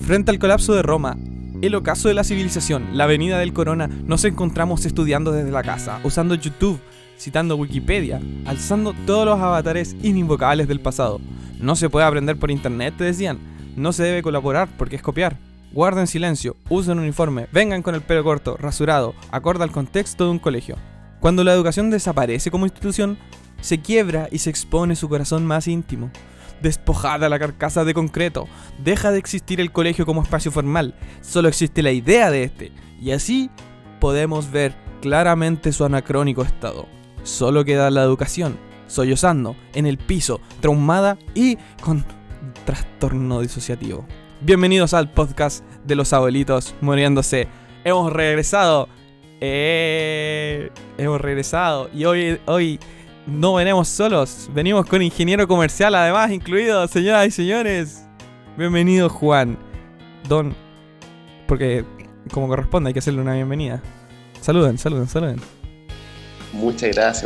Frente al colapso de Roma, el ocaso de la civilización, la venida del corona, nos encontramos estudiando desde la casa, usando YouTube, citando Wikipedia, alzando todos los avatares ininvocables del pasado. No se puede aprender por internet, te decían. No se debe colaborar porque es copiar. Guarden silencio, usen uniforme, vengan con el pelo corto, rasurado, acorde al contexto de un colegio. Cuando la educación desaparece como institución, se quiebra y se expone su corazón más íntimo. Despojada la carcasa de concreto, deja de existir el colegio como espacio formal, solo existe la idea de este, y así podemos ver claramente su anacrónico estado. Solo queda la educación, sollozando, en el piso, traumada y con trastorno disociativo. Bienvenidos al podcast de los abuelitos muriéndose. Hemos regresado. Hemos regresado. Y hoy no venimos solos. Venimos con ingeniero comercial además incluido, señoras y señores. Bienvenido Juan. Don. Porque como corresponde hay que hacerle una bienvenida. Saluden. Muchas gracias.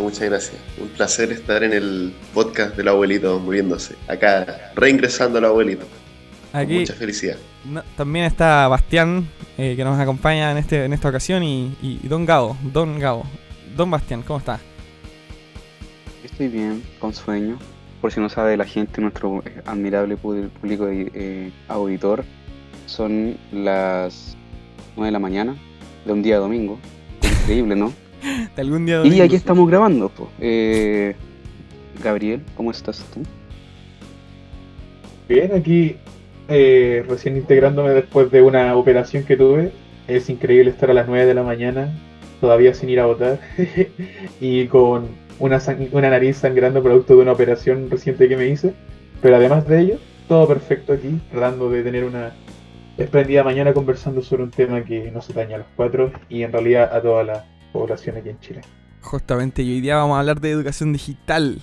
Un placer estar en el podcast del abuelito muriéndose. Acá, reingresando al abuelito. Aquí, con mucha felicidad. También está Bastián, que nos acompaña en esta ocasión, y Don Gabo. Don Bastián, ¿cómo está? Estoy bien, con sueño. Por si no sabe la gente, nuestro admirable público auditor, son las 9 de la mañana de un día domingo. Increíble, ¿no? De algún día domingo. Y aquí estamos grabando. Gabriel, ¿cómo estás tú? Bien, aquí recién integrándome después de una operación que tuve. Es increíble estar a las 9 de la mañana, todavía sin ir a votar, y con una nariz sangrando producto de una operación reciente que me hice. Pero además de ello, todo perfecto aquí, tratando de tener una espléndida mañana conversando sobre un tema que nos atañe a los cuatro y en realidad a toda la población aquí en Chile. Justamente, y hoy día vamos a hablar de educación digital.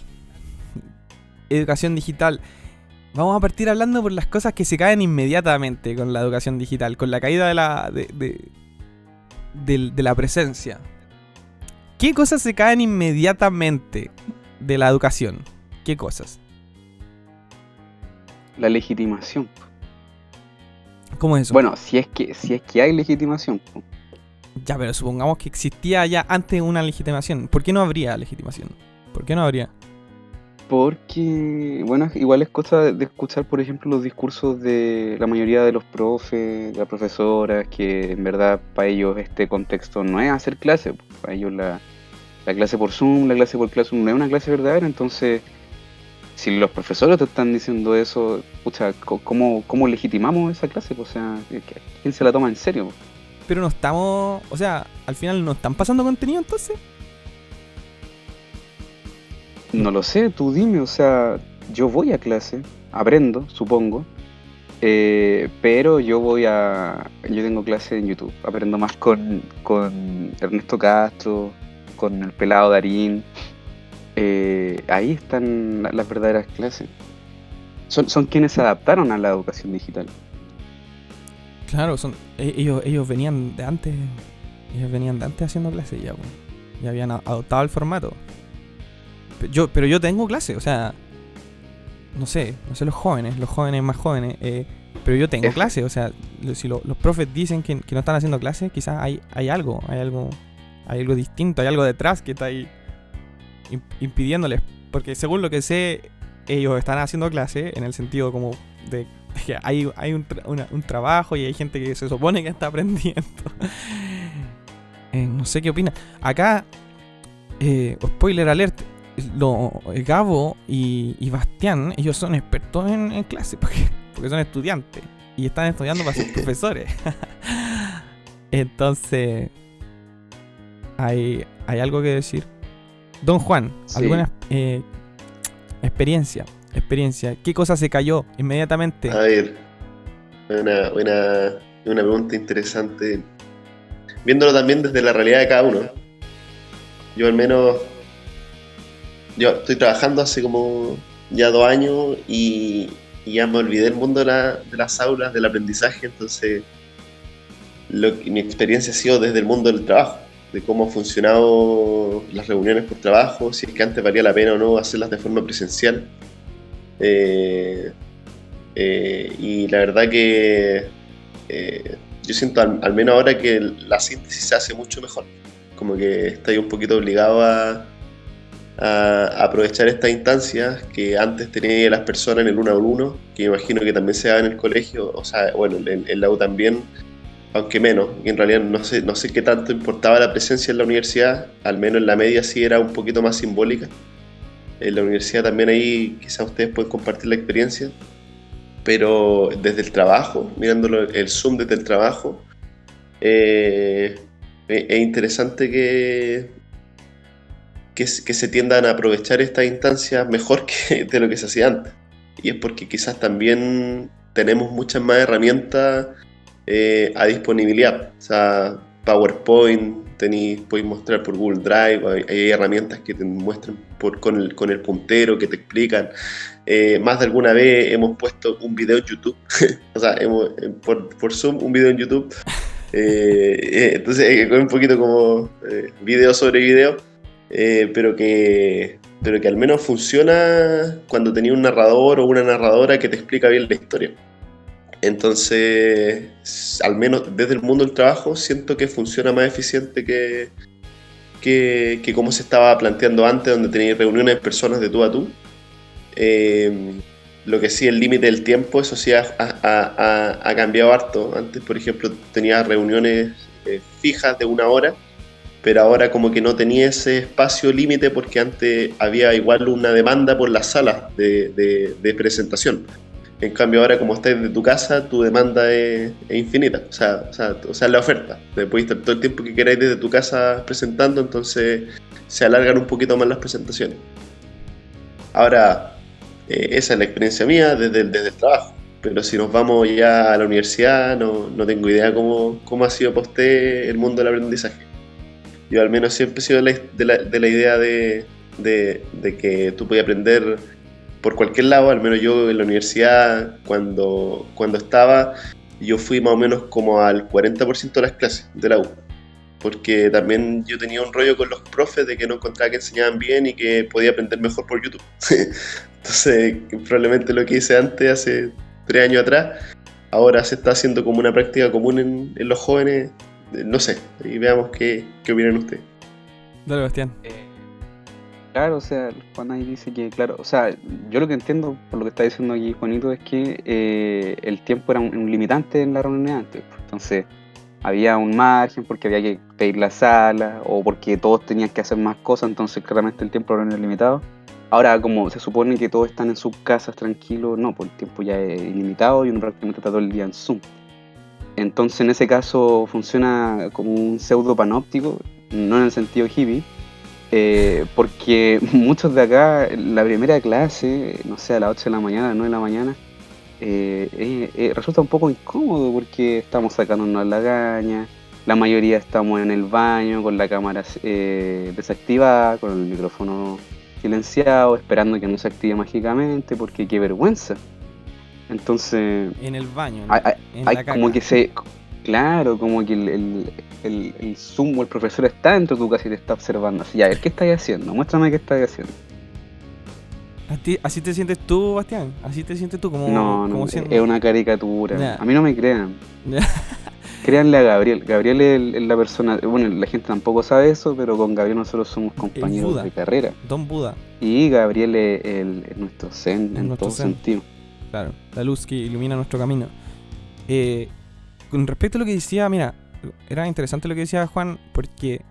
Vamos a partir hablando por las cosas que se caen inmediatamente con la educación digital, con la caída de la presencia. ¿Qué cosas se caen inmediatamente de la educación? ¿Qué cosas? La legitimación. ¿Cómo es eso? Bueno, si es que hay legitimación. Ya, pero supongamos que existía ya antes una legitimación. ¿Por qué no habría legitimación? Porque, bueno, igual es cosa de escuchar, por ejemplo, los discursos de la mayoría de los profes, de las profesoras, que en verdad para ellos este contexto no es hacer clase. Para ellos la clase por Zoom, la clase por Classroom no es una clase verdadera. Entonces, si los profesores te están diciendo eso, pucha, ¿cómo legitimamos esa clase? O sea, ¿quién se la toma en serio? Pero no estamos... O sea, al final no están pasando contenido entonces. No lo sé, tú dime, o sea, yo voy a clase, aprendo, supongo, pero yo tengo clase en YouTube, aprendo más con Ernesto Castro, con el pelado Darín, ahí están las verdaderas clases. Son quienes se adaptaron a la educación digital. Claro, ellos venían de antes. Ellos venían de antes haciendo clases ya, pues. Ya habían adoptado el formato. Pero yo tengo clase, o sea, no sé los jóvenes más jóvenes, pero yo tengo clase, o sea, si los profes dicen que no están haciendo clase, quizás hay algo distinto, hay algo detrás que está ahí impidiéndoles, porque según lo que sé, ellos están haciendo clase en el sentido como de que hay un trabajo y hay gente que se supone que está aprendiendo. No sé qué opina. Acá, spoiler alert, Gabo y Bastián, ellos son expertos en clase porque son estudiantes y están estudiando para ser profesores. Entonces hay algo que decir. Don Juan, sí. ¿Alguna experiencia? ¿Qué cosa se cayó inmediatamente? A ver, una pregunta interesante, viéndolo también desde la realidad de cada uno. Yo estoy trabajando hace como ya 2 años y ya me olvidé del mundo de las aulas, del aprendizaje. Entonces mi experiencia ha sido desde el mundo del trabajo, de cómo han funcionado las reuniones por trabajo, si es que antes valía la pena o no hacerlas de forma presencial. Y la verdad que yo siento al menos ahora que la síntesis se hace mucho mejor. Como que estoy un poquito obligado a aprovechar estas instancias que antes tenía las personas en el 1 a 1, que me imagino que también se da en el colegio, o sea, bueno, en la U también, aunque menos, y en realidad no sé qué tanto importaba la presencia en la universidad, al menos en la media sí era un poquito más simbólica. En la universidad también ahí quizás ustedes pueden compartir la experiencia, pero desde el trabajo, mirándolo el Zoom desde el trabajo, es interesante que se tiendan a aprovechar estas instancias mejor que de lo que se hacía antes. Y es porque quizás también tenemos muchas más herramientas a disponibilidad. O sea, PowerPoint, podéis mostrar por Google Drive, hay herramientas que te muestran con el puntero, que te explican. Más de alguna vez hemos puesto un video en YouTube, o sea, por Zoom un video en YouTube. Entonces es un poquito como video sobre video, pero que al menos funciona cuando tenía un narrador o una narradora que te explica bien la historia. Entonces, al menos desde el mundo del trabajo, siento que funciona más eficiente que como se estaba planteando antes, donde tenías reuniones de personas de tú a tú. Lo que sí, el límite del tiempo, eso sí ha cambiado harto. Antes, por ejemplo, tenía reuniones fijas de 1 hora, pero ahora como que no tenía ese espacio límite porque antes había igual una demanda por las salas de presentación. En cambio ahora, como estás de tu casa, tu demanda es infinita, o sea, la oferta. Puedes estar todo el tiempo que queráis desde tu casa presentando, entonces se alargan un poquito más las presentaciones. Ahora, esa es la experiencia mía desde el trabajo, pero si nos vamos ya a la universidad, no tengo idea cómo ha sido para usted el mundo del aprendizaje. Yo al menos siempre he sido de la idea de que tú puedes aprender por cualquier lado. Al menos yo en la universidad, cuando estaba, yo fui más o menos como al 40% de las clases de la U, porque también yo tenía un rollo con los profes de que no encontraba que enseñaban bien y que podía aprender mejor por YouTube. Entonces, probablemente lo que hice antes, hace 3 años atrás, ahora se está haciendo como una práctica común en los jóvenes. No sé, y veamos qué opinan ustedes. Dale, Bastián. Claro, o sea, Juan ahí dice que, claro, o sea, yo lo que entiendo por lo que está diciendo aquí Juanito es que el tiempo era un limitante en la reunión antes. Entonces, había un margen porque había que pedir la sala o porque todos tenían que hacer más cosas, entonces claramente el tiempo era limitado. Ahora, como se supone que todos están en sus casas tranquilos, no, pues el tiempo ya es ilimitado y uno prácticamente está todo el día en Zoom. Entonces, en ese caso, funciona como un pseudo panóptico, no en el sentido hippie, porque muchos de acá, la primera clase, no sé, a las 8 de la mañana, a las 9 de la mañana, resulta un poco incómodo porque estamos sacándonos la gaña, la mayoría estamos en el baño con la cámara desactivada, con el micrófono silenciado, esperando que no se active mágicamente, porque qué vergüenza. Entonces, En el baño, en hay la caca. como que claro, como que el Zoom o el profesor está dentro de tu casa y te está observando. Así, ya, a ver, ¿qué estás haciendo? Muéstrame qué estás haciendo. ¿Así te sientes tú, Bastián? ¿Así te sientes tú? No, como siendo... es una caricatura. Ya. A mí no me crean. Créanle a Gabriel. Gabriel es la persona, bueno, la gente tampoco sabe eso, pero con Gabriel nosotros somos compañeros Buda. de carrera. Don Buda, Y Gabriel es nuestro zen en nuestro todo zen. sentido. claro, la luz que ilumina nuestro camino. Con respecto a lo que decía, mira, era interesante lo que decía Juan, porque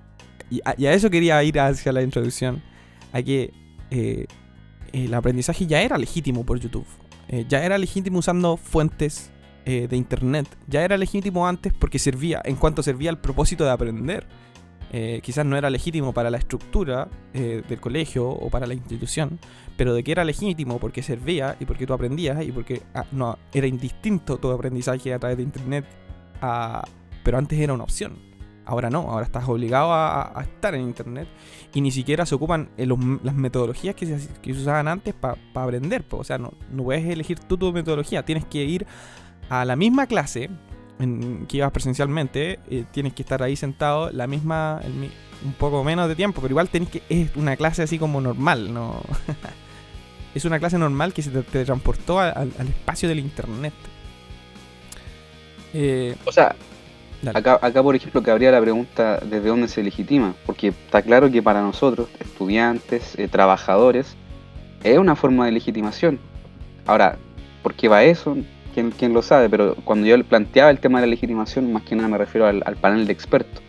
y a eso quería ir hacia la introducción, a que el aprendizaje ya era legítimo por YouTube, ya era legítimo usando fuentes de internet, ya era legítimo antes porque servía, en cuanto servía al propósito de aprender. Quizás no era legítimo para la estructura del colegio o para la institución, pero de que era legítimo porque servía y porque tú aprendías y porque no era indistinto tu aprendizaje a través de internet, pero antes era una opción. Ahora no, ahora estás obligado a estar en internet y ni siquiera se ocupan las metodologías que se usaban antes para aprender. O sea, no puedes elegir tú tu metodología, tienes que ir a la misma clase que ibas presencialmente, tienes que estar ahí sentado un poco menos de tiempo, pero igual es una clase así como normal, ¿no? Es una clase normal que se te transportó al espacio del internet. O sea, Dale. acá, por ejemplo, cabría la pregunta desde dónde se legitima, porque está claro que para nosotros, estudiantes, trabajadores, es una forma de legitimación. Ahora, ¿por qué va eso? ¿Quién lo sabe? Pero cuando yo planteaba el tema de la legitimación, más que nada me refiero al panel de expertos.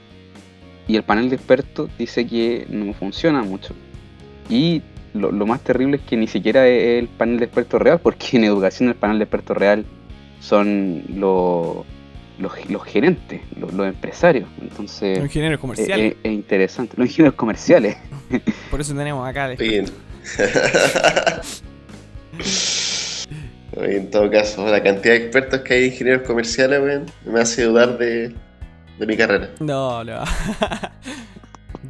Y el panel de expertos dice que no funciona mucho. Y lo más terrible es que ni siquiera es el panel de expertos real, porque en educación el panel de expertos real son los gerentes, los empresarios. Entonces, Los ingenieros comerciales. es interesante. Los ingenieros comerciales. Por eso tenemos acá al Bien. Oye, en todo caso, la cantidad de expertos que hay en ingenieros comerciales, weón, me hace dudar de mi carrera. No.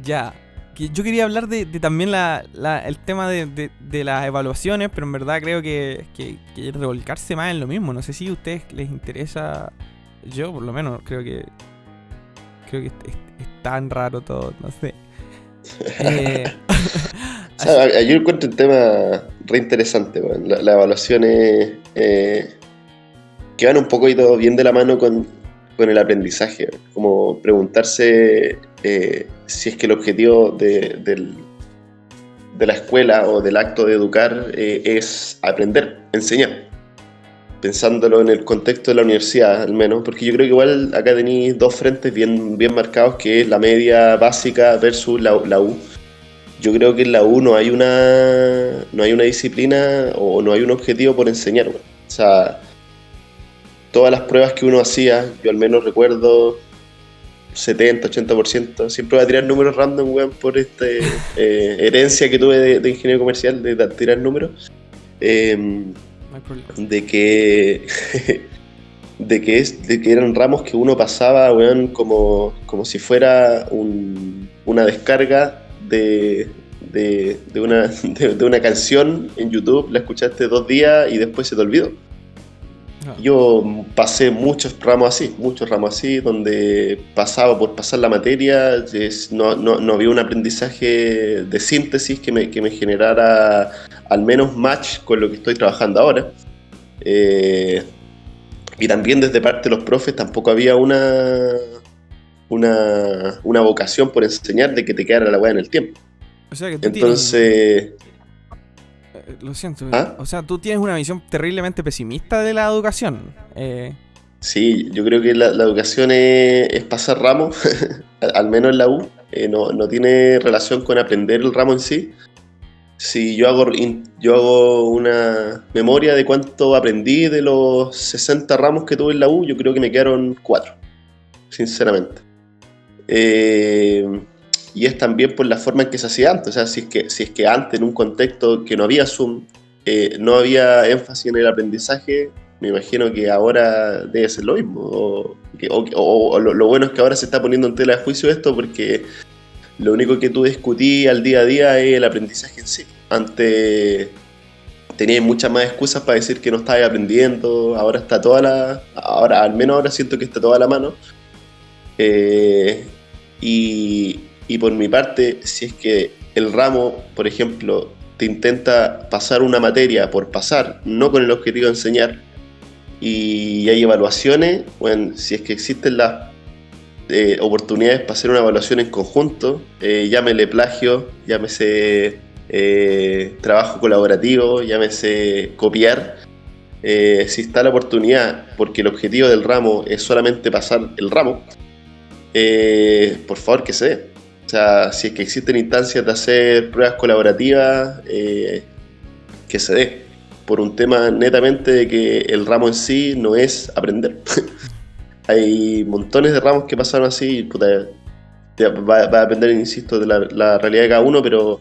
Ya. Yo quería hablar de también el tema de las evaluaciones, pero en verdad creo que revolcarse más en lo mismo. No sé si a ustedes les interesa. Yo, por lo menos, creo que es tan raro todo, no sé. O sea, yo encuentro un tema re interesante, weón. Las evaluaciones que van un poco bien de la mano con el aprendizaje, como preguntarse si es que el objetivo de la escuela o del acto de educar es aprender, enseñar, pensándolo en el contexto de la universidad al menos, porque yo creo que igual acá tenéis dos frentes bien marcados, que es la media básica versus la U. Yo creo que en la U no hay una disciplina o no hay un objetivo por enseñar, güey. O sea, todas las pruebas que uno hacía, yo al menos recuerdo 70, 80%, siempre voy a tirar números random, weón, por esta herencia que tuve de ingeniero comercial, de tirar números, No hay problema. de que eran ramos que uno pasaba, weón, como si fuera una descarga de una canción en YouTube, la escuchaste 2 días y después se te olvidó. No. Yo pasé muchos ramos así, donde pasaba por pasar la materia, no había un aprendizaje de síntesis que me generara al menos match con lo que estoy trabajando ahora. Y también desde parte de los profes tampoco había una vocación por enseñar, de que te quedara la weá en el tiempo. O sea que tú Entonces, lo siento. ¿Ah? O sea, tú tienes una visión terriblemente pesimista de la educación. sí, yo creo que la educación es pasar ramos, al menos en la U, no tiene relación con aprender el ramo en sí. Si yo hago una memoria de cuánto aprendí de los 60 ramos que tuve en la U, yo creo que me quedaron 4, sinceramente. Y es también por la forma en que se hacía antes. O sea, si es que antes, en un contexto que no había Zoom, no había énfasis en el aprendizaje, me imagino que ahora debe ser lo mismo. O lo bueno es que ahora se está poniendo en tela de juicio esto, porque lo único que tú discutís al día a día es el aprendizaje en sí. Antes tenías muchas más excusas para decir que no estabas aprendiendo. Ahora está ahora, al menos ahora siento que está toda a la mano. Y por mi parte, si es que el ramo, por ejemplo, te intenta pasar una materia por pasar, no con el objetivo de enseñar, y hay evaluaciones, bueno, si es que existen las oportunidades para hacer una evaluación en conjunto, llámele plagio, llámese trabajo colaborativo, llámese copiar, si está la oportunidad, porque el objetivo del ramo es solamente pasar el ramo, por favor que se dé. O sea, si es que existen instancias de hacer pruebas colaborativas, que se dé, por un tema netamente de que el ramo en sí no es aprender. Hay montones de ramos que pasaron así, puta, va a depender, insisto, de la realidad de cada uno, pero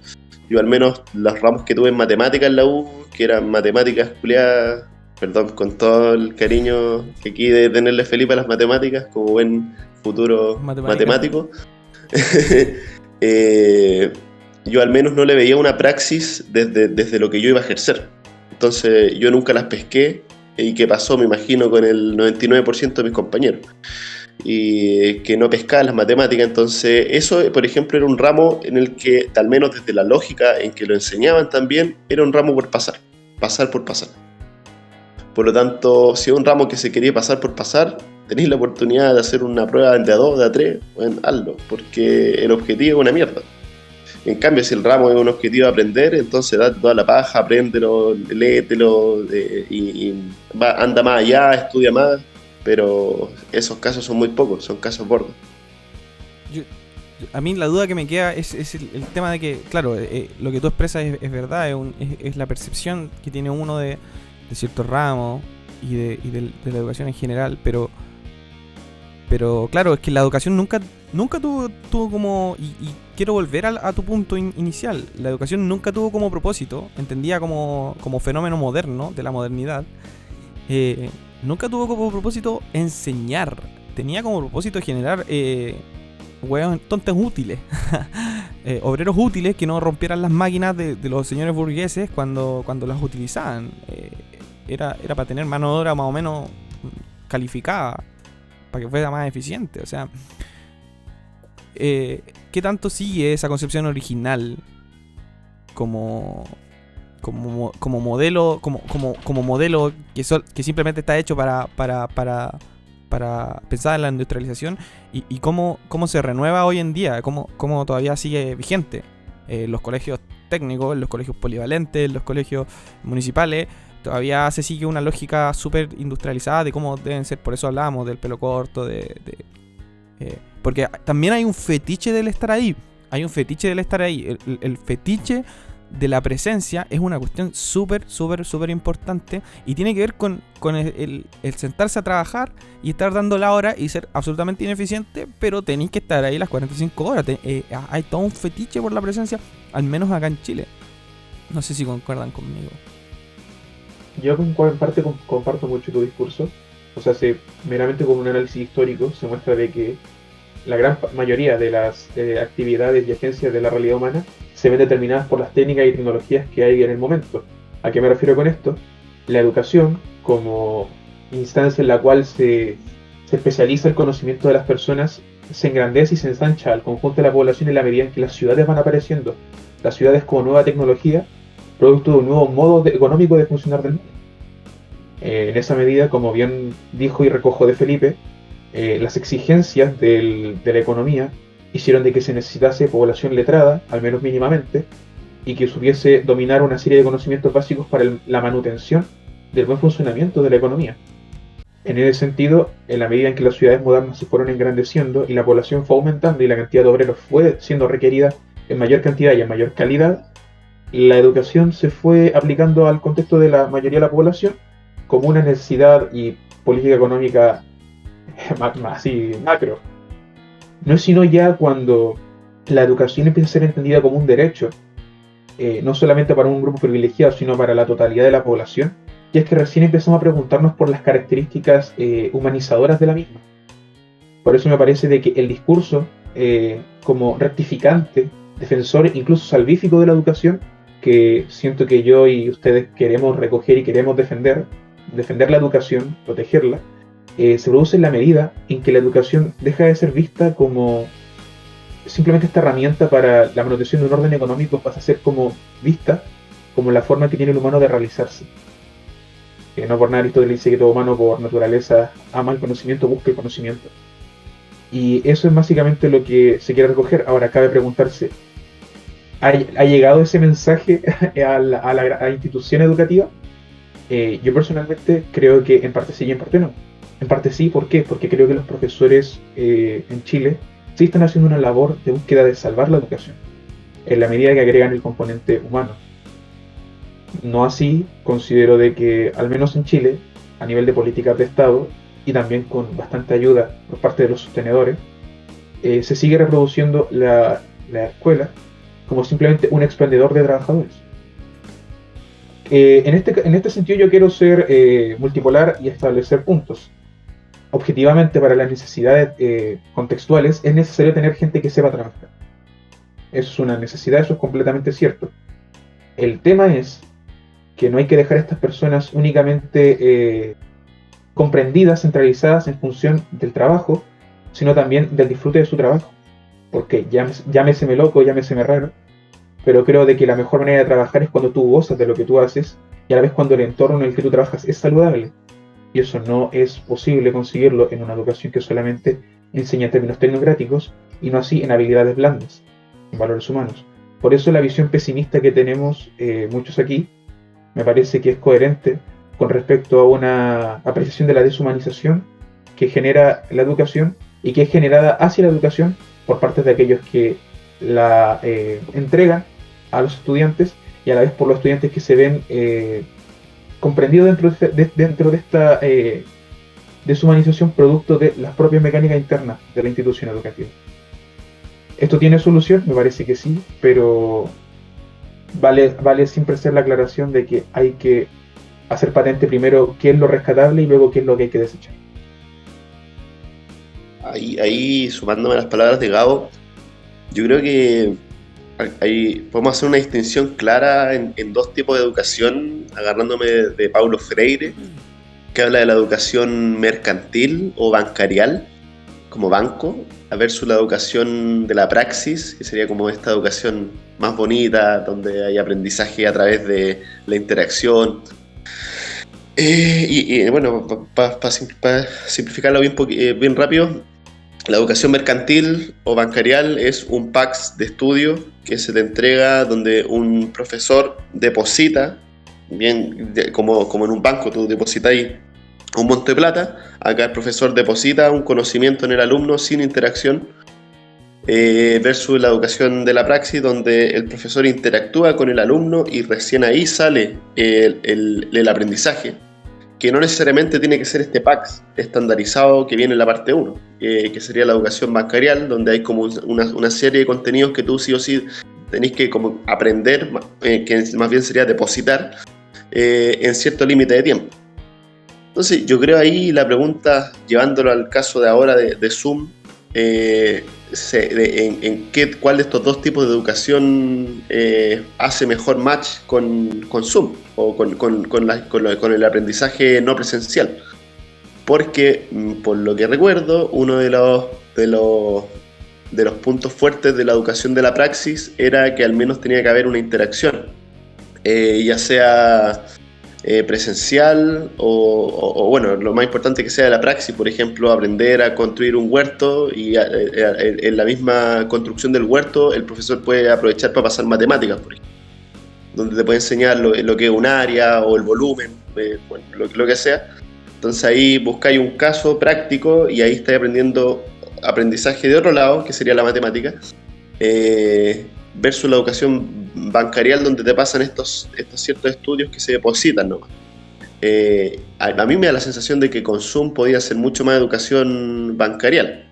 yo al menos los ramos que tuve en matemáticas en la U, que eran matemáticas culiadas, perdón, con todo el cariño que aquí de tenerle Felipe a las matemáticas, como buen futuro matemático, yo al menos no le veía una praxis desde lo que yo iba a ejercer. Entonces yo nunca las pesqué. ¿Y qué pasó? Me imagino con el 99% de mis compañeros, y que no pescaban las matemáticas. Entonces eso, por ejemplo, era un ramo en el que, al menos desde la lógica en que lo enseñaban también, era un ramo por pasar por pasar. Por lo tanto, si es un ramo que se quería pasar por pasar, tenéis la oportunidad de hacer una prueba de A2, de A3, bueno, hazlo, porque el objetivo es una mierda. En cambio, si el ramo es un objetivo de aprender, entonces date toda la paja, apréndelo, léetelo, anda más allá, estudia más, pero esos casos son muy pocos, son casos bordes. A mí la duda que me queda es el tema de que, claro, lo que tú expresas es verdad, es la percepción que tiene uno de ciertos ramos y de la educación en general, pero claro, es que la educación nunca tuvo como, y quiero volver a tu punto inicial, la educación nunca tuvo como propósito, entendía como fenómeno moderno de la modernidad, nunca tuvo como propósito enseñar, tenía como propósito generar tontos útiles, obreros útiles que no rompieran las máquinas de los señores burgueses cuando las utilizaban. Era para tener mano de obra más o menos calificada, para que fuera más eficiente. O sea, ¿qué tanto sigue esa concepción original como modelo, como modelo que simplemente está hecho para pensar en la industrialización y cómo se renueva hoy en día, cómo todavía sigue vigente? Los colegios técnicos, los colegios polivalentes, los colegios municipales, todavía se sigue una lógica súper industrializada de cómo deben ser. Por eso hablábamos del pelo corto, porque también hay un fetiche del estar ahí. El fetiche de la presencia es una cuestión súper importante y tiene que ver con el sentarse a trabajar y estar dando la hora y ser absolutamente ineficiente, pero tenéis que estar ahí las 45 horas. Hay todo un fetiche por la presencia, al menos acá en Chile. No sé si concuerdan conmigo. Yo en parte comparto mucho tu discurso. O sea, meramente con un análisis histórico se muestra de que la gran mayoría de las actividades y agencias de la realidad humana se ven determinadas por las técnicas y tecnologías que hay en el momento. ¿A qué me refiero con esto? La educación, como instancia en la cual se especializa el conocimiento de las personas, se engrandece y se ensancha al conjunto de la población en la medida en que las ciudades van apareciendo. Las ciudades como nueva tecnología, producto de un nuevo modo económico de funcionar del mundo. En esa medida, como bien dijo y recojo de Felipe, las exigencias de la economía hicieron de que se necesitase población letrada, al menos mínimamente, y que supiese dominar una serie de conocimientos básicos para la manutención del buen funcionamiento de la economía. En ese sentido, en la medida en que las ciudades modernas se fueron engrandeciendo y la población fue aumentando y la cantidad de obreros fue siendo requerida en mayor cantidad y en mayor calidad, la educación se fue aplicando al contexto de la mayoría de la población como una necesidad y política económica así macro. No es sino ya cuando la educación empieza a ser entendida como un derecho, no solamente para un grupo privilegiado, sino para la totalidad de la población, y es que recién empezamos a preguntarnos por las características humanizadoras de la misma. Por eso me parece de que el discurso como rectificante, defensor, incluso salvífico de la educación, que siento que yo y ustedes queremos recoger y queremos defender la educación, protegerla, se produce en la medida en que la educación deja de ser vista como simplemente esta herramienta para la manutención de un orden económico, pasa a ser como vista como la forma que tiene el humano de realizarse. No por nada Aristóteles dice que todo humano por naturaleza ama el conocimiento, busca el conocimiento. Y eso es básicamente lo que se quiere recoger. Ahora cabe preguntarse, ¿ha llegado ese mensaje a la institución educativa? Yo personalmente creo que en parte sí y en parte no. En parte sí, ¿por qué? Porque creo que los profesores en Chile sí están haciendo una labor de búsqueda de salvar la educación, en la medida que agregan el componente humano. No así, considero de que, al menos en Chile, a nivel de políticas de Estado, y también con bastante ayuda por parte de los sostenedores, se sigue reproduciendo la escuela como simplemente un expendedor de trabajadores. En este sentido yo quiero ser multipolar y establecer puntos. Objetivamente, para las necesidades contextuales es necesario tener gente que sepa trabajar. Eso es una necesidad, eso es completamente cierto. El tema es que no hay que dejar a estas personas únicamente comprendidas, centralizadas en función del trabajo, sino también del disfrute de su trabajo. Porque llámeseme loco, llámeseme raro, pero creo de que la mejor manera de trabajar es cuando tú gozas de lo que tú haces y a la vez cuando el entorno en el que tú trabajas es saludable. y eso no es posible conseguirlo en una educación que solamente enseña términos tecnocráticos y no así en habilidades blandas, en valores humanos. Por eso la visión pesimista que tenemos muchos aquí me parece que es coherente con respecto a una apreciación de la deshumanización que genera la educación y que es generada hacia la educación por parte de aquellos que la entregan a los estudiantes y a la vez por los estudiantes que se ven comprendidos dentro de esta deshumanización producto de las propias mecánicas internas de la institución educativa. ¿Esto tiene solución? Me parece que sí, pero vale siempre hacer la aclaración de que hay que hacer patente primero qué es lo rescatable y luego qué es lo que hay que desechar. Ahí sumándome a las palabras de Gabo, yo creo que ahí podemos hacer una distinción clara en dos tipos de educación, agarrándome de Paulo Freire, que habla de la educación mercantil o bancarial, como banco, versus la educación de la praxis, que sería como esta educación más bonita, donde hay aprendizaje a través de la interacción. Bueno, para simplificarlo bien rápido, la educación mercantil o bancarial es un PAX de estudio que se te entrega donde un profesor deposita, como en un banco tú depositas ahí un monto de plata, acá el profesor deposita un conocimiento en el alumno sin interacción, versus la educación de la praxis donde el profesor interactúa con el alumno y recién ahí sale el aprendizaje, que no necesariamente tiene que ser este PAX estandarizado que viene en la parte 1, que sería la educación bancarial, donde hay como una serie de contenidos que tú sí o sí tenés que como aprender, que más bien sería depositar en cierto límite de tiempo. Entonces yo creo ahí la pregunta, llevándolo al caso de ahora de Zoom, ¿cuál de estos dos tipos de educación hace mejor match con Zoom o con el aprendizaje no presencial? Porque, por lo que recuerdo, uno de los puntos fuertes de la educación de la praxis era que al menos tenía que haber una interacción, ya sea presencial o bueno, lo más importante que sea de la praxis, por ejemplo, aprender a construir un huerto y en la misma construcción del huerto el profesor puede aprovechar para pasar matemáticas, por ejemplo, donde te puede enseñar lo que es un área o el volumen, bueno, lo que sea. Entonces ahí buscáis un caso práctico y ahí estáis aprendiendo aprendizaje de otro lado, que sería la matemática, versus la educación bancarial donde te pasan estos ciertos estudios que se depositan nomás. A mí me da la sensación de que con Zoom podía ser mucho más educación bancarial,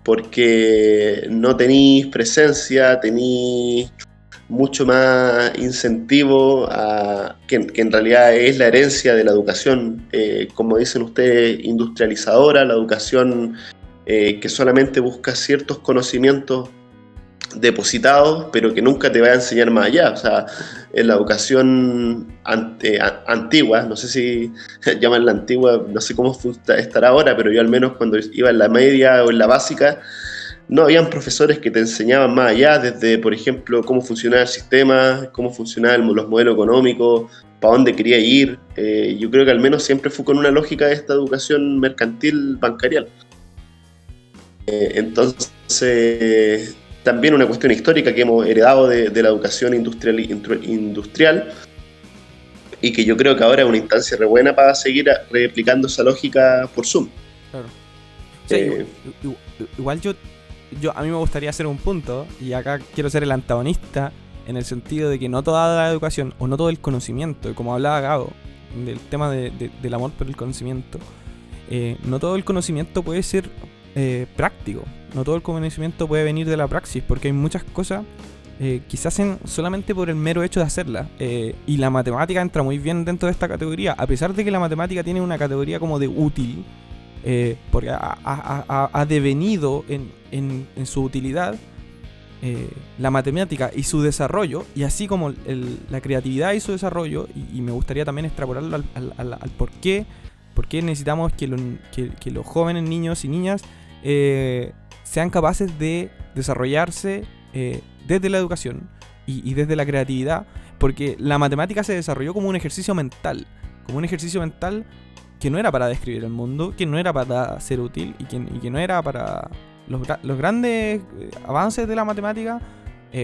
porque no tenéis presencia, tenéis mucho más incentivo que en realidad es la herencia de la educación, como dicen ustedes, industrializadora, la educación que solamente busca ciertos conocimientos depositados, pero que nunca te va a enseñar más allá. O sea, en la educación antigua, no sé si llaman la antigua, no sé cómo estará ahora, pero yo al menos cuando iba en la media o en la básica, no habían profesores que te enseñaban más allá, desde, por ejemplo, cómo funcionaba el sistema, cómo funcionaban los modelos económicos, para dónde quería ir. Yo creo que al menos siempre fue con una lógica de esta educación mercantil bancarial. Entonces, también una cuestión histórica que hemos heredado de la educación industrial y que yo creo que ahora es una instancia re buena para seguir replicando esa lógica por Zoom. Claro. O sea, igual a mí me gustaría hacer un punto, y acá quiero ser el antagonista, en el sentido de que no toda la educación o no todo el conocimiento, como hablaba Gabo, del tema del amor por el conocimiento, no todo el conocimiento puede ser práctico, no todo el conocimiento puede venir de la praxis, porque hay muchas cosas que se hacen solamente por el mero hecho de hacerlas, y la matemática entra muy bien dentro de esta categoría, a pesar de que la matemática tiene una categoría como de útil, porque ha devenido en su utilidad la matemática y su desarrollo, y así como la creatividad y su desarrollo, y me gustaría también extrapolarlo al por qué necesitamos que los jóvenes, niños y niñas sean capaces de desarrollarse desde la educación y desde la creatividad, porque la matemática se desarrolló como un ejercicio mental que no era para describir el mundo, que no era para ser útil y que no era para los grandes avances de la matemática.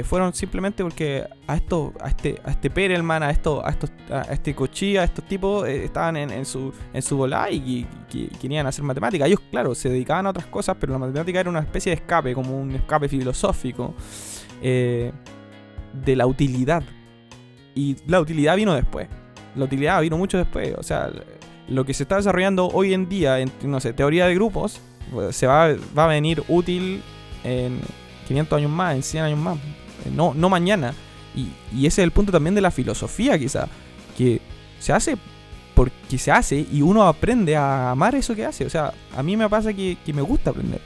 Fueron simplemente porque a este Perelman, a este Cauchy, a estos tipos estaban en su volá y querían hacer matemática. Ellos, claro, se dedicaban a otras cosas, pero la matemática era una especie de escape, como un escape filosófico de la utilidad. Y la utilidad vino después. La utilidad vino mucho después. O sea, lo que se está desarrollando hoy en día en, no sé, teoría de grupos, pues, va a venir útil en 500 años más, en 100 años más, no mañana. Y ese es el punto también de la filosofía, quizá, que se hace porque se hace y uno aprende a amar eso que hace. O sea, a mí me pasa que me gusta aprender,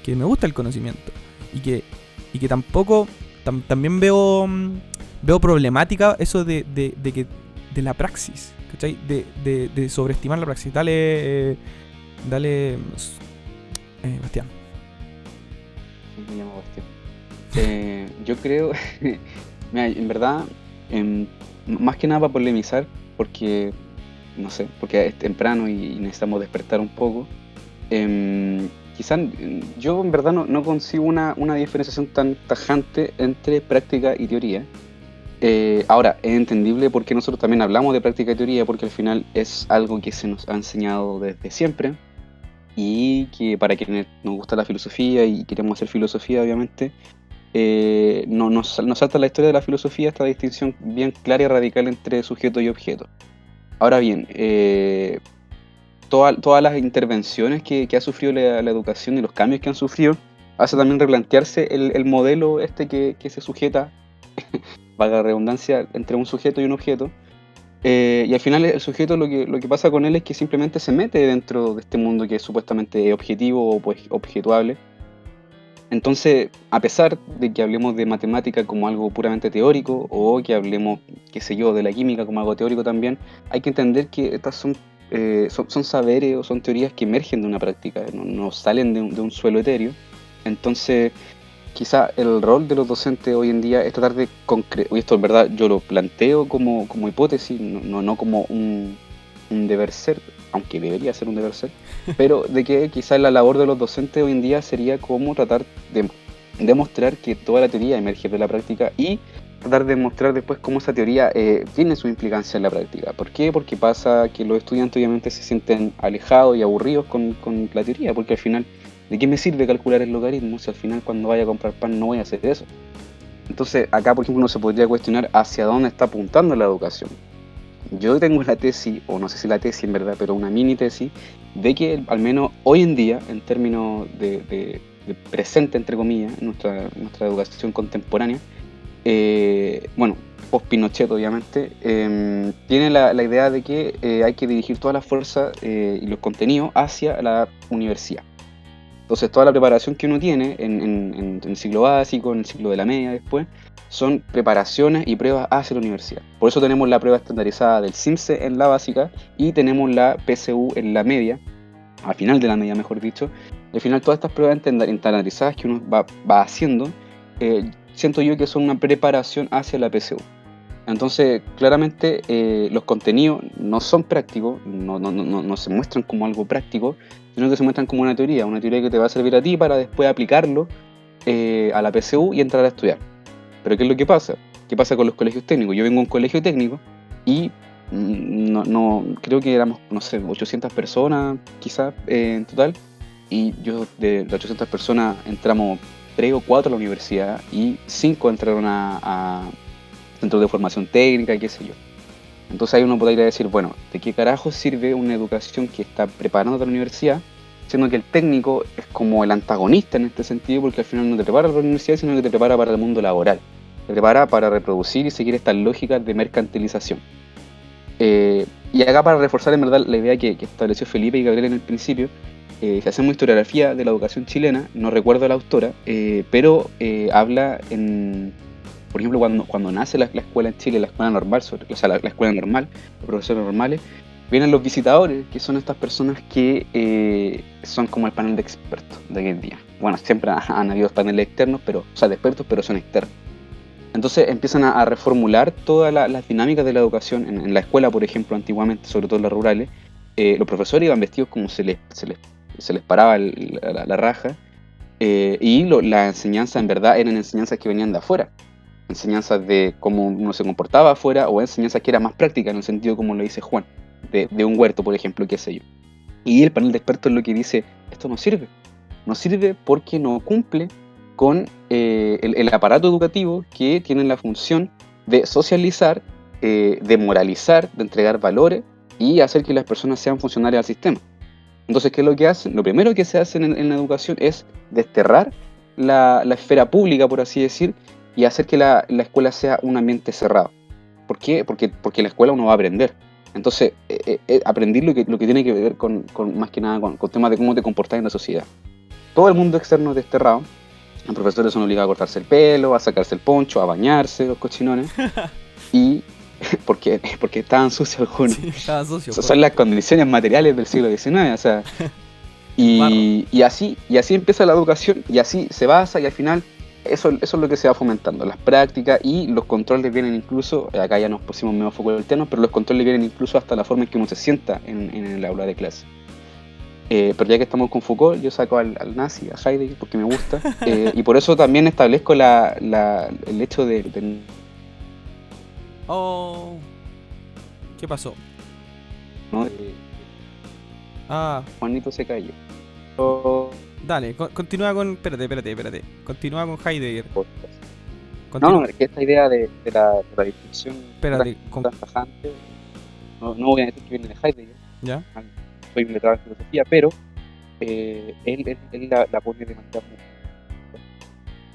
que me gusta el conocimiento y que tampoco también veo problemática eso de la praxis, ¿cachai? De sobreestimar la praxis. Dale, Bastián. Me llamo Bastián. Yo creo, mira, en verdad, más que nada para polemizar, porque, no sé, porque es temprano y necesitamos despertar un poco. Quizás yo en verdad no consigo una diferenciación tan tajante entre práctica y teoría. Ahora, es entendible porque nosotros también hablamos de práctica y teoría, porque al final es algo que se nos ha enseñado desde siempre. Y que para quienes nos gusta la filosofía y queremos hacer filosofía, obviamente, nos salta la historia de la filosofía esta distinción bien clara y radical entre sujeto y objeto. Ahora bien, todas las intervenciones que ha sufrido la educación y los cambios que han sufrido hace también replantearse el modelo que se sujeta, valga la redundancia, entre un sujeto y un objeto. Y al final el sujeto lo que pasa con él es que simplemente se mete dentro de este mundo que es supuestamente objetivo o pues, objetuable. Entonces, a pesar de que hablemos de matemática como algo puramente teórico o que hablemos, qué sé yo, de la química como algo teórico también, hay que entender que estas son saberes o son teorías que emergen de una práctica, no salen de un suelo etéreo. Entonces, quizá el rol de los docentes hoy en día es tratar de concretar, y esto en verdad yo lo planteo como hipótesis, no como un deber ser, aunque debería ser un deber ser, pero de que quizá la labor de los docentes hoy en día sería como tratar de demostrar que toda la teoría emerge de la práctica y tratar de mostrar después cómo esa teoría tiene su implicancia en la práctica. ¿Por qué? Porque pasa que los estudiantes obviamente se sienten alejados y aburridos con la teoría, porque al final, ¿de qué me sirve calcular el logaritmo si al final cuando vaya a comprar pan no voy a hacer eso? Entonces acá, por ejemplo, uno se podría cuestionar hacia dónde está apuntando la educación. Yo tengo la tesis, o no sé si la tesis en verdad, pero una mini tesis, de que al menos hoy en día, en términos de presente, entre comillas, nuestra educación contemporánea, bueno, post-Pinochet obviamente, tiene la idea de que hay que dirigir todas las fuerzas y los contenidos hacia la universidad. Entonces toda la preparación que uno tiene en el ciclo básico, en el ciclo de la media después, son preparaciones y pruebas hacia la universidad. Por eso tenemos la prueba estandarizada del CIMSE en la básica y tenemos la PSU en la media, al final de la media mejor dicho. Y al final todas estas pruebas estandarizadas que uno va haciendo, siento yo que son una preparación hacia la PSU. Entonces, claramente los contenidos no son prácticos, no se muestran como algo práctico, sino que se muestran como una teoría que te va a servir a ti para después aplicarlo a la PSU y entrar a estudiar. Pero ¿qué es lo que pasa? ¿Qué pasa con los colegios técnicos? Yo vengo a un colegio técnico y creo que éramos, no sé, 800 personas quizás en total, y yo de las 800 personas entramos 3 o 4 a la universidad y 5 entraron a centros de formación técnica, qué sé yo. Entonces ahí uno podría decir, bueno, ¿de qué carajo sirve una educación que está preparando a la universidad? Siendo que el técnico es como el antagonista en este sentido, porque al final no te prepara para la universidad, sino que te prepara para el mundo laboral. Te prepara para reproducir y seguir estas lógicas de mercantilización. Y acá para reforzar en verdad la idea que estableció Felipe y Gabriel en el principio, si hacemos historiografía de la educación chilena, no recuerdo a la autora, pero habla por ejemplo, cuando nace la escuela en Chile, la escuela normal, o sea, la escuela normal, los profesores normales, vienen los visitadores, que son estas personas que son como el panel de expertos de aquel día. Bueno, siempre han habido paneles externos, de expertos, pero son externos. Entonces empiezan a reformular todas las dinámicas de la educación en la escuela, por ejemplo, antiguamente, sobre todo en las rurales, los profesores iban vestidos como se les paraba la raja, y las enseñanzas en verdad eran enseñanzas que venían de afuera, enseñanzas de cómo uno se comportaba afuera, o enseñanzas que eran más prácticas en el sentido como lo dice Juan, de un huerto, por ejemplo, qué sé yo. Y el panel de expertos es lo que dice, esto no sirve porque no cumple con el aparato educativo que tiene la función de socializar, de moralizar, de entregar valores y hacer que las personas sean funcionarias al sistema. Entonces, ¿qué es lo que hacen? Lo primero que se hace en la educación es desterrar la esfera pública, por así decir, y hacer que la escuela sea un ambiente cerrado. ¿Por qué? Porque en la escuela uno va a aprender. Entonces, aprender lo que tiene que ver con más que nada con temas de cómo te comportas en la sociedad. Todo el mundo externo es desterrado. Los profesores son obligados a cortarse el pelo, a sacarse el poncho, a bañarse, los cochinones. Y porque estaban sucios algunos. Sí, estaba sucio. Son las condiciones materiales del siglo XIX, o sea. Y así empieza la educación, y así se basa, y al final eso es lo que se va fomentando. Las prácticas y los controles vienen incluso, acá ya nos pusimos medio foco del tema, pero los controles vienen incluso hasta la forma en que uno se sienta en el aula de clase. Pero ya que estamos con Foucault, yo saco al nazi, a Heidegger, porque me gusta, y por eso también establezco el hecho de Oh. ¿Qué pasó? ¿no? Juanito se cayó. Dale, continúa con... Espérate. Continúa con Heidegger. No, es que esta idea de la distinción Espérate, tan tajante, no voy a decir que viene de Heidegger, ¿ya? soy un letrado en filosofía, pero él la pone de manera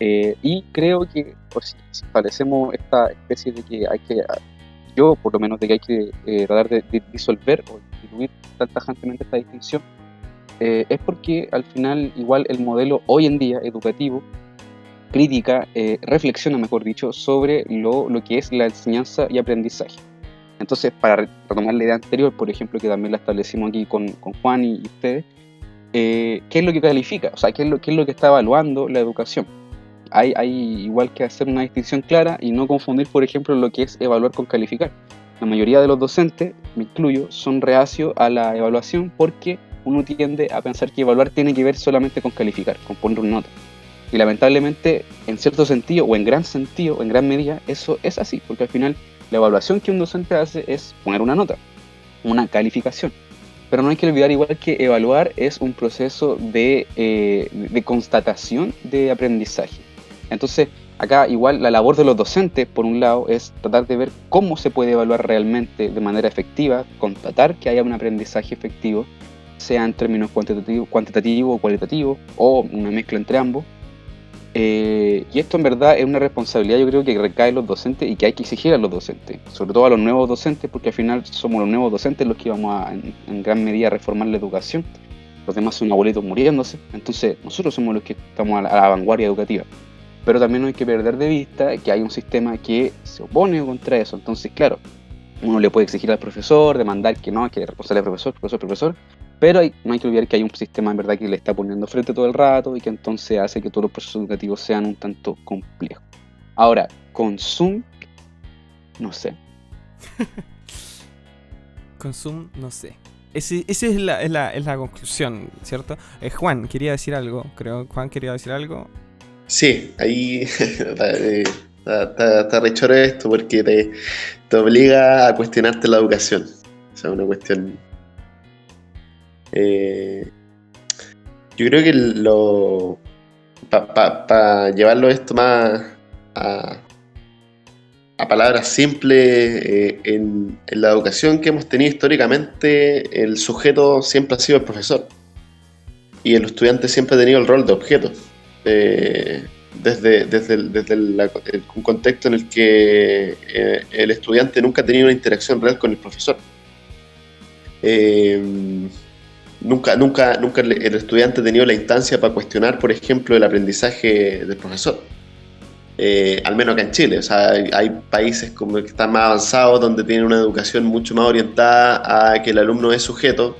muy... y creo que si establecemos esta especie de que yo por lo menos, de que hay que tratar de disolver o diluir tan tajantemente esta distinción, es porque al final igual el modelo hoy en día educativo reflexiona, mejor dicho, sobre lo que es la enseñanza y aprendizaje. Entonces, para retomar la idea anterior, por ejemplo, que también la establecimos aquí con Juan y ustedes, ¿qué es lo que califica? O sea, ¿qué es lo que está evaluando la educación? Hay igual que hacer una distinción clara y no confundir, por ejemplo, lo que es evaluar con calificar. La mayoría de los docentes, me incluyo, son reacios a la evaluación porque uno tiende a pensar que evaluar tiene que ver solamente con calificar, con poner una nota. Y lamentablemente, en cierto sentido, o en gran sentido, o en gran medida, eso es así, porque al final la evaluación que un docente hace es poner una nota, una calificación. Pero no hay que olvidar igual que evaluar es un proceso de constatación de aprendizaje. Entonces, acá igual la labor de los docentes, por un lado, es tratar de ver cómo se puede evaluar realmente de manera efectiva, constatar que haya un aprendizaje efectivo, sea en términos cuantitativo o cualitativo, o una mezcla entre ambos. Y esto en verdad es una responsabilidad, yo creo, que recae en los docentes y que hay que exigir a los docentes, sobre todo a los nuevos docentes, porque al final somos los nuevos docentes los que vamos en gran medida a reformar la educación. Los demás son abuelitos muriéndose, entonces nosotros somos los que estamos a la vanguardia educativa. Pero también no hay que perder de vista que hay un sistema que se opone contra eso. Entonces, claro, uno le puede exigir al profesor, demandar que no, que es responsable del profesor, pero no hay que olvidar que hay un sistema en verdad que le está poniendo frente todo el rato y que entonces hace que todos los procesos educativos sean un tanto complejos. Ahora, con Zoom, no sé. Con Zoom, no sé. Esa es la conclusión, ¿cierto? Juan, quería decir algo, creo. Juan quería decir algo. Sí, ahí está rechoro esto porque te obliga a cuestionarte la educación. O sea, una cuestión... yo creo que para llevarlo esto más a palabras simples, en la educación que hemos tenido históricamente, el sujeto siempre ha sido el profesor y el estudiante siempre ha tenido el rol de objeto. Desde un contexto en el que el estudiante nunca ha tenido una interacción real con el profesor. Nunca el estudiante ha tenido la instancia para cuestionar, por ejemplo, el aprendizaje del profesor. Al menos acá en Chile. O sea, hay países como que están más avanzados donde tienen una educación mucho más orientada a que el alumno es sujeto.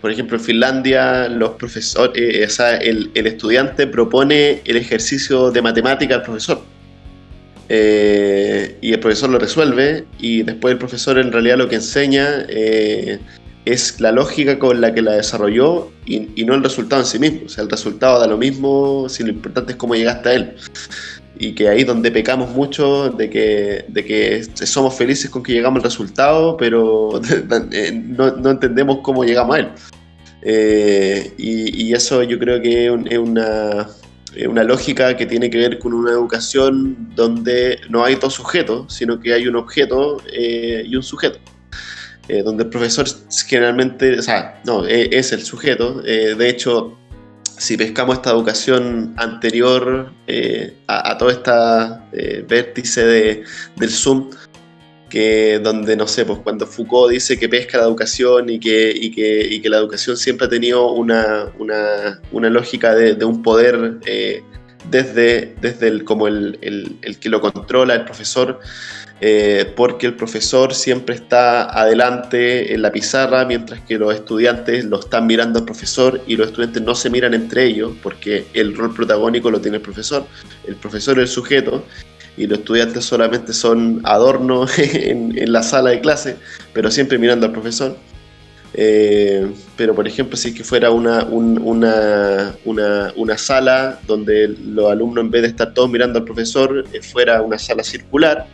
Por ejemplo, en Finlandia, los profesores, el estudiante propone el ejercicio de matemática al profesor. y el profesor lo resuelve, y después el profesor en realidad lo que enseña es la lógica con la que la desarrolló y no el resultado en sí mismo. O sea, el resultado da lo mismo si lo importante es cómo llegaste a él. Y que ahí es donde pecamos mucho, de que somos felices con que llegamos al resultado, pero no entendemos cómo llegamos a él. Y eso yo creo que es una lógica que tiene que ver con una educación donde no hay dos sujetos, sino que hay un objeto y un sujeto. Donde el profesor generalmente, o sea, no, es el sujeto. De hecho, si pescamos esta educación anterior a toda esta vértice del Zoom, donde, no sé, pues cuando Foucault dice que pesca la educación y que la educación siempre ha tenido una lógica de un poder desde como el que lo controla, el profesor, porque el profesor siempre está adelante en la pizarra, mientras que los estudiantes lo están mirando al profesor y los estudiantes no se miran entre ellos, porque el rol protagónico lo tiene el profesor es el sujeto, y los estudiantes solamente son adornos en la sala de clase, pero siempre mirando al profesor. Pero por ejemplo, si es que fuera una sala donde los alumnos, en vez de estar todos mirando al profesor, fuera una sala circular,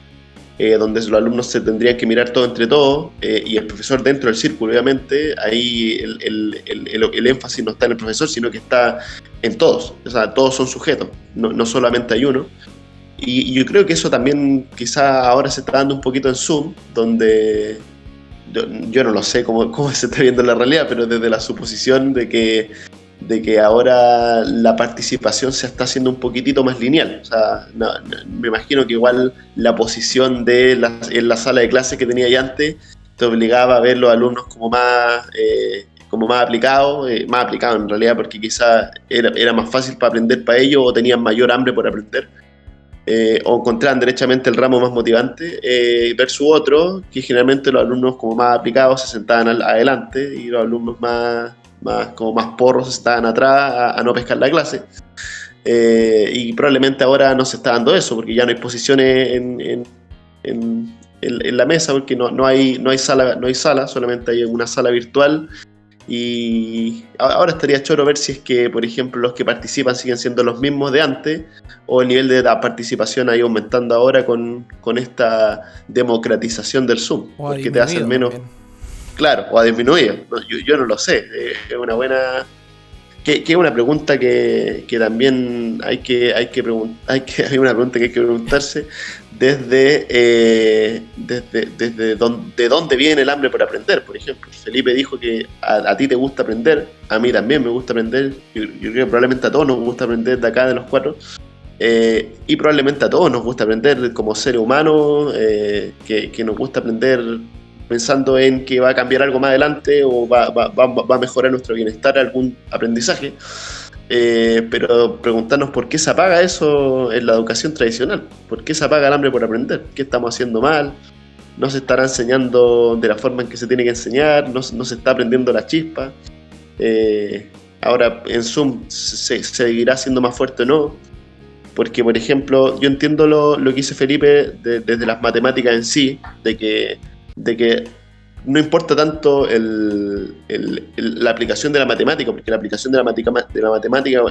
donde los alumnos se tendrían que mirar todo entre todos, y el profesor dentro del círculo, obviamente, ahí el énfasis no está en el profesor, sino que está en todos. O sea, todos son sujetos, no solamente hay uno. Y yo creo que eso también quizá ahora se está dando un poquito en Zoom, donde yo no lo sé cómo se está viendo en la realidad, pero desde la suposición de que ahora la participación se está haciendo un poquitito más lineal. O sea, me imagino que igual la posición en la sala de clases que tenía ya antes te obligaba a ver los alumnos como más aplicados en realidad, porque quizás era más fácil para aprender para ellos, o tenían mayor hambre por aprender. O encontraban derechamente el ramo más motivante, versus otro, que generalmente los alumnos como más aplicados se sentaban adelante, y los alumnos más porros estaban atrás a no pescar la clase. Y probablemente ahora no se está dando eso, porque ya no hay posiciones en la mesa, porque no hay sala, solamente hay una sala virtual. Y ahora estaría choro ver si es que, por ejemplo, los que participan siguen siendo los mismos de antes, o el nivel de la participación ha ido aumentando ahora con esta democratización del Zoom, porque te hacen menos también. Claro, o ha disminuido. Yo no lo sé. Es una buena... Que es una pregunta que también hay una pregunta que hay que preguntarse desde dónde viene el hambre por aprender. Por ejemplo, Felipe dijo que a ti te gusta aprender, a mí también me gusta aprender. Yo creo que probablemente a todos nos gusta aprender, de acá de los cuatro, y probablemente a todos nos gusta aprender como seres humanos, que nos gusta aprender pensando en que va a cambiar algo más adelante, o va a mejorar nuestro bienestar, algún aprendizaje. Pero preguntarnos por qué se apaga eso en la educación tradicional. ¿Por qué se apaga el hambre por aprender? ¿Qué estamos haciendo mal? ¿No se estará enseñando de la forma en que se tiene que enseñar? ¿No se está aprendiendo la chispa? Ahora en Zoom se seguirá siendo más fuerte o no. Porque, por ejemplo, yo entiendo lo que dice Felipe desde las matemáticas en sí, de que no importa tanto la aplicación de la matemática, porque la aplicación de la matemática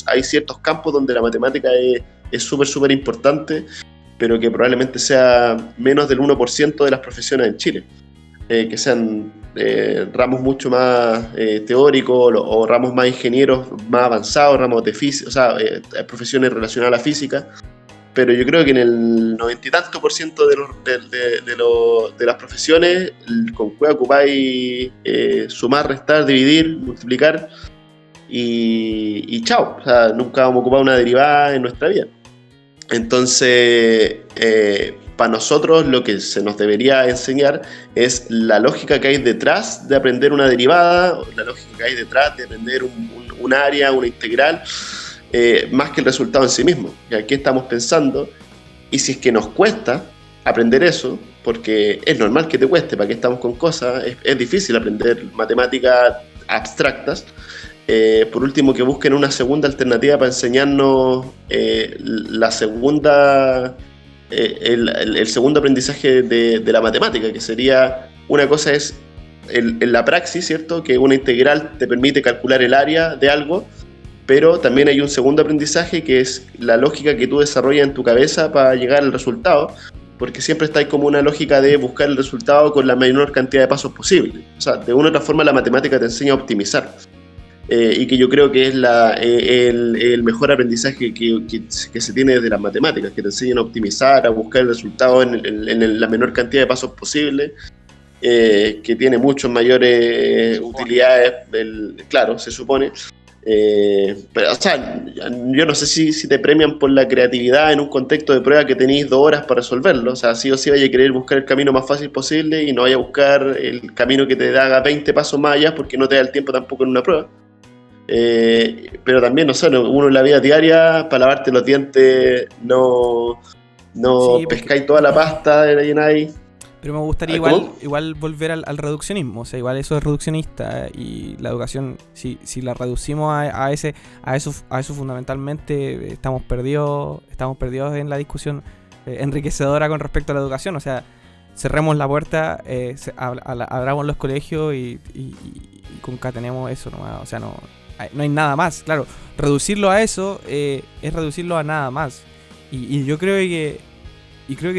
hay ciertos campos donde la matemática es súper importante, pero que probablemente sea menos del 1% de las profesiones en Chile, que sean ramos mucho más teóricos, o ramos más ingenieros, más avanzados, ramos de física, o sea, profesiones relacionadas a la física. Pero yo creo que en el 90 y tanto por ciento de las profesiones, con cueva ocupáis sumar, restar, dividir, multiplicar, y chao. O sea, nunca vamos a ocupar una derivada en nuestra vida. Entonces, para nosotros lo que se nos debería enseñar es la lógica que hay detrás de aprender una derivada, la lógica que hay detrás de aprender un área, una integral, más que el resultado en sí mismo. ¿Qué estamos pensando? Y si es que nos cuesta aprender eso, porque es normal que te cueste, ¿para qué estamos con cosas? Es difícil aprender matemáticas abstractas. Por último, que busquen una segunda alternativa para enseñarnos la segunda el segundo aprendizaje de la matemática, que sería, una cosa es en la praxis, ¿cierto? Que una integral te permite calcular el área de algo, pero también hay un segundo aprendizaje que es la lógica que tú desarrollas en tu cabeza para llegar al resultado, porque siempre está ahí como una lógica de buscar el resultado con la menor cantidad de pasos posible. O sea, de una u otra forma la matemática te enseña a optimizar. Y que yo creo que es el mejor aprendizaje que se tiene desde las matemáticas, que te enseñan a optimizar, a buscar el resultado en la menor cantidad de pasos posible, que tiene muchas mayores utilidades, claro, se supone. Pero, o sea, yo no sé si te premian por la creatividad en un contexto de prueba que tenéis 2 horas para resolverlo. O sea, sí o sí vaya a querer buscar el camino más fácil posible y no vaya a buscar el camino que te haga 20 pasos más allá porque no te da el tiempo tampoco en una prueba. Pero también, no sé, uno en la vida diaria, para lavarte los dientes, no Sí, pescáis toda la pasta, la llenáis. Pero me gustaría igual volver al reduccionismo, o sea, igual eso es reduccionista, y la educación, si la reducimos a eso fundamentalmente, estamos perdidos en la discusión enriquecedora con respecto a la educación. O sea, cerremos la puerta, abramos los colegios y concatenemos eso nomás. O sea, no hay nada más. Claro, reducirlo a eso es reducirlo a nada más. Y yo creo que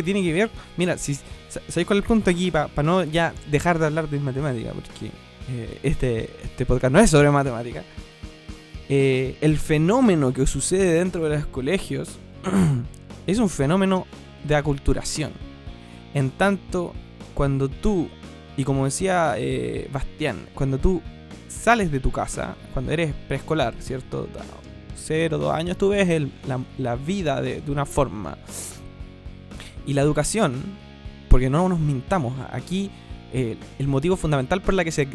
tiene que ver. Mira, ¿sabéis cuál es el punto aquí? Para no ya dejar de hablar de matemática, porque este podcast no es sobre matemática. El fenómeno que sucede dentro de los colegios es un fenómeno de aculturación. En tanto, cuando tú, y como decía Bastián, cuando tú sales de tu casa, cuando eres preescolar, ¿cierto? 0, 2 años, tú ves la vida de una forma. Y la educación, porque no nos mintamos, aquí el motivo fundamental por la que se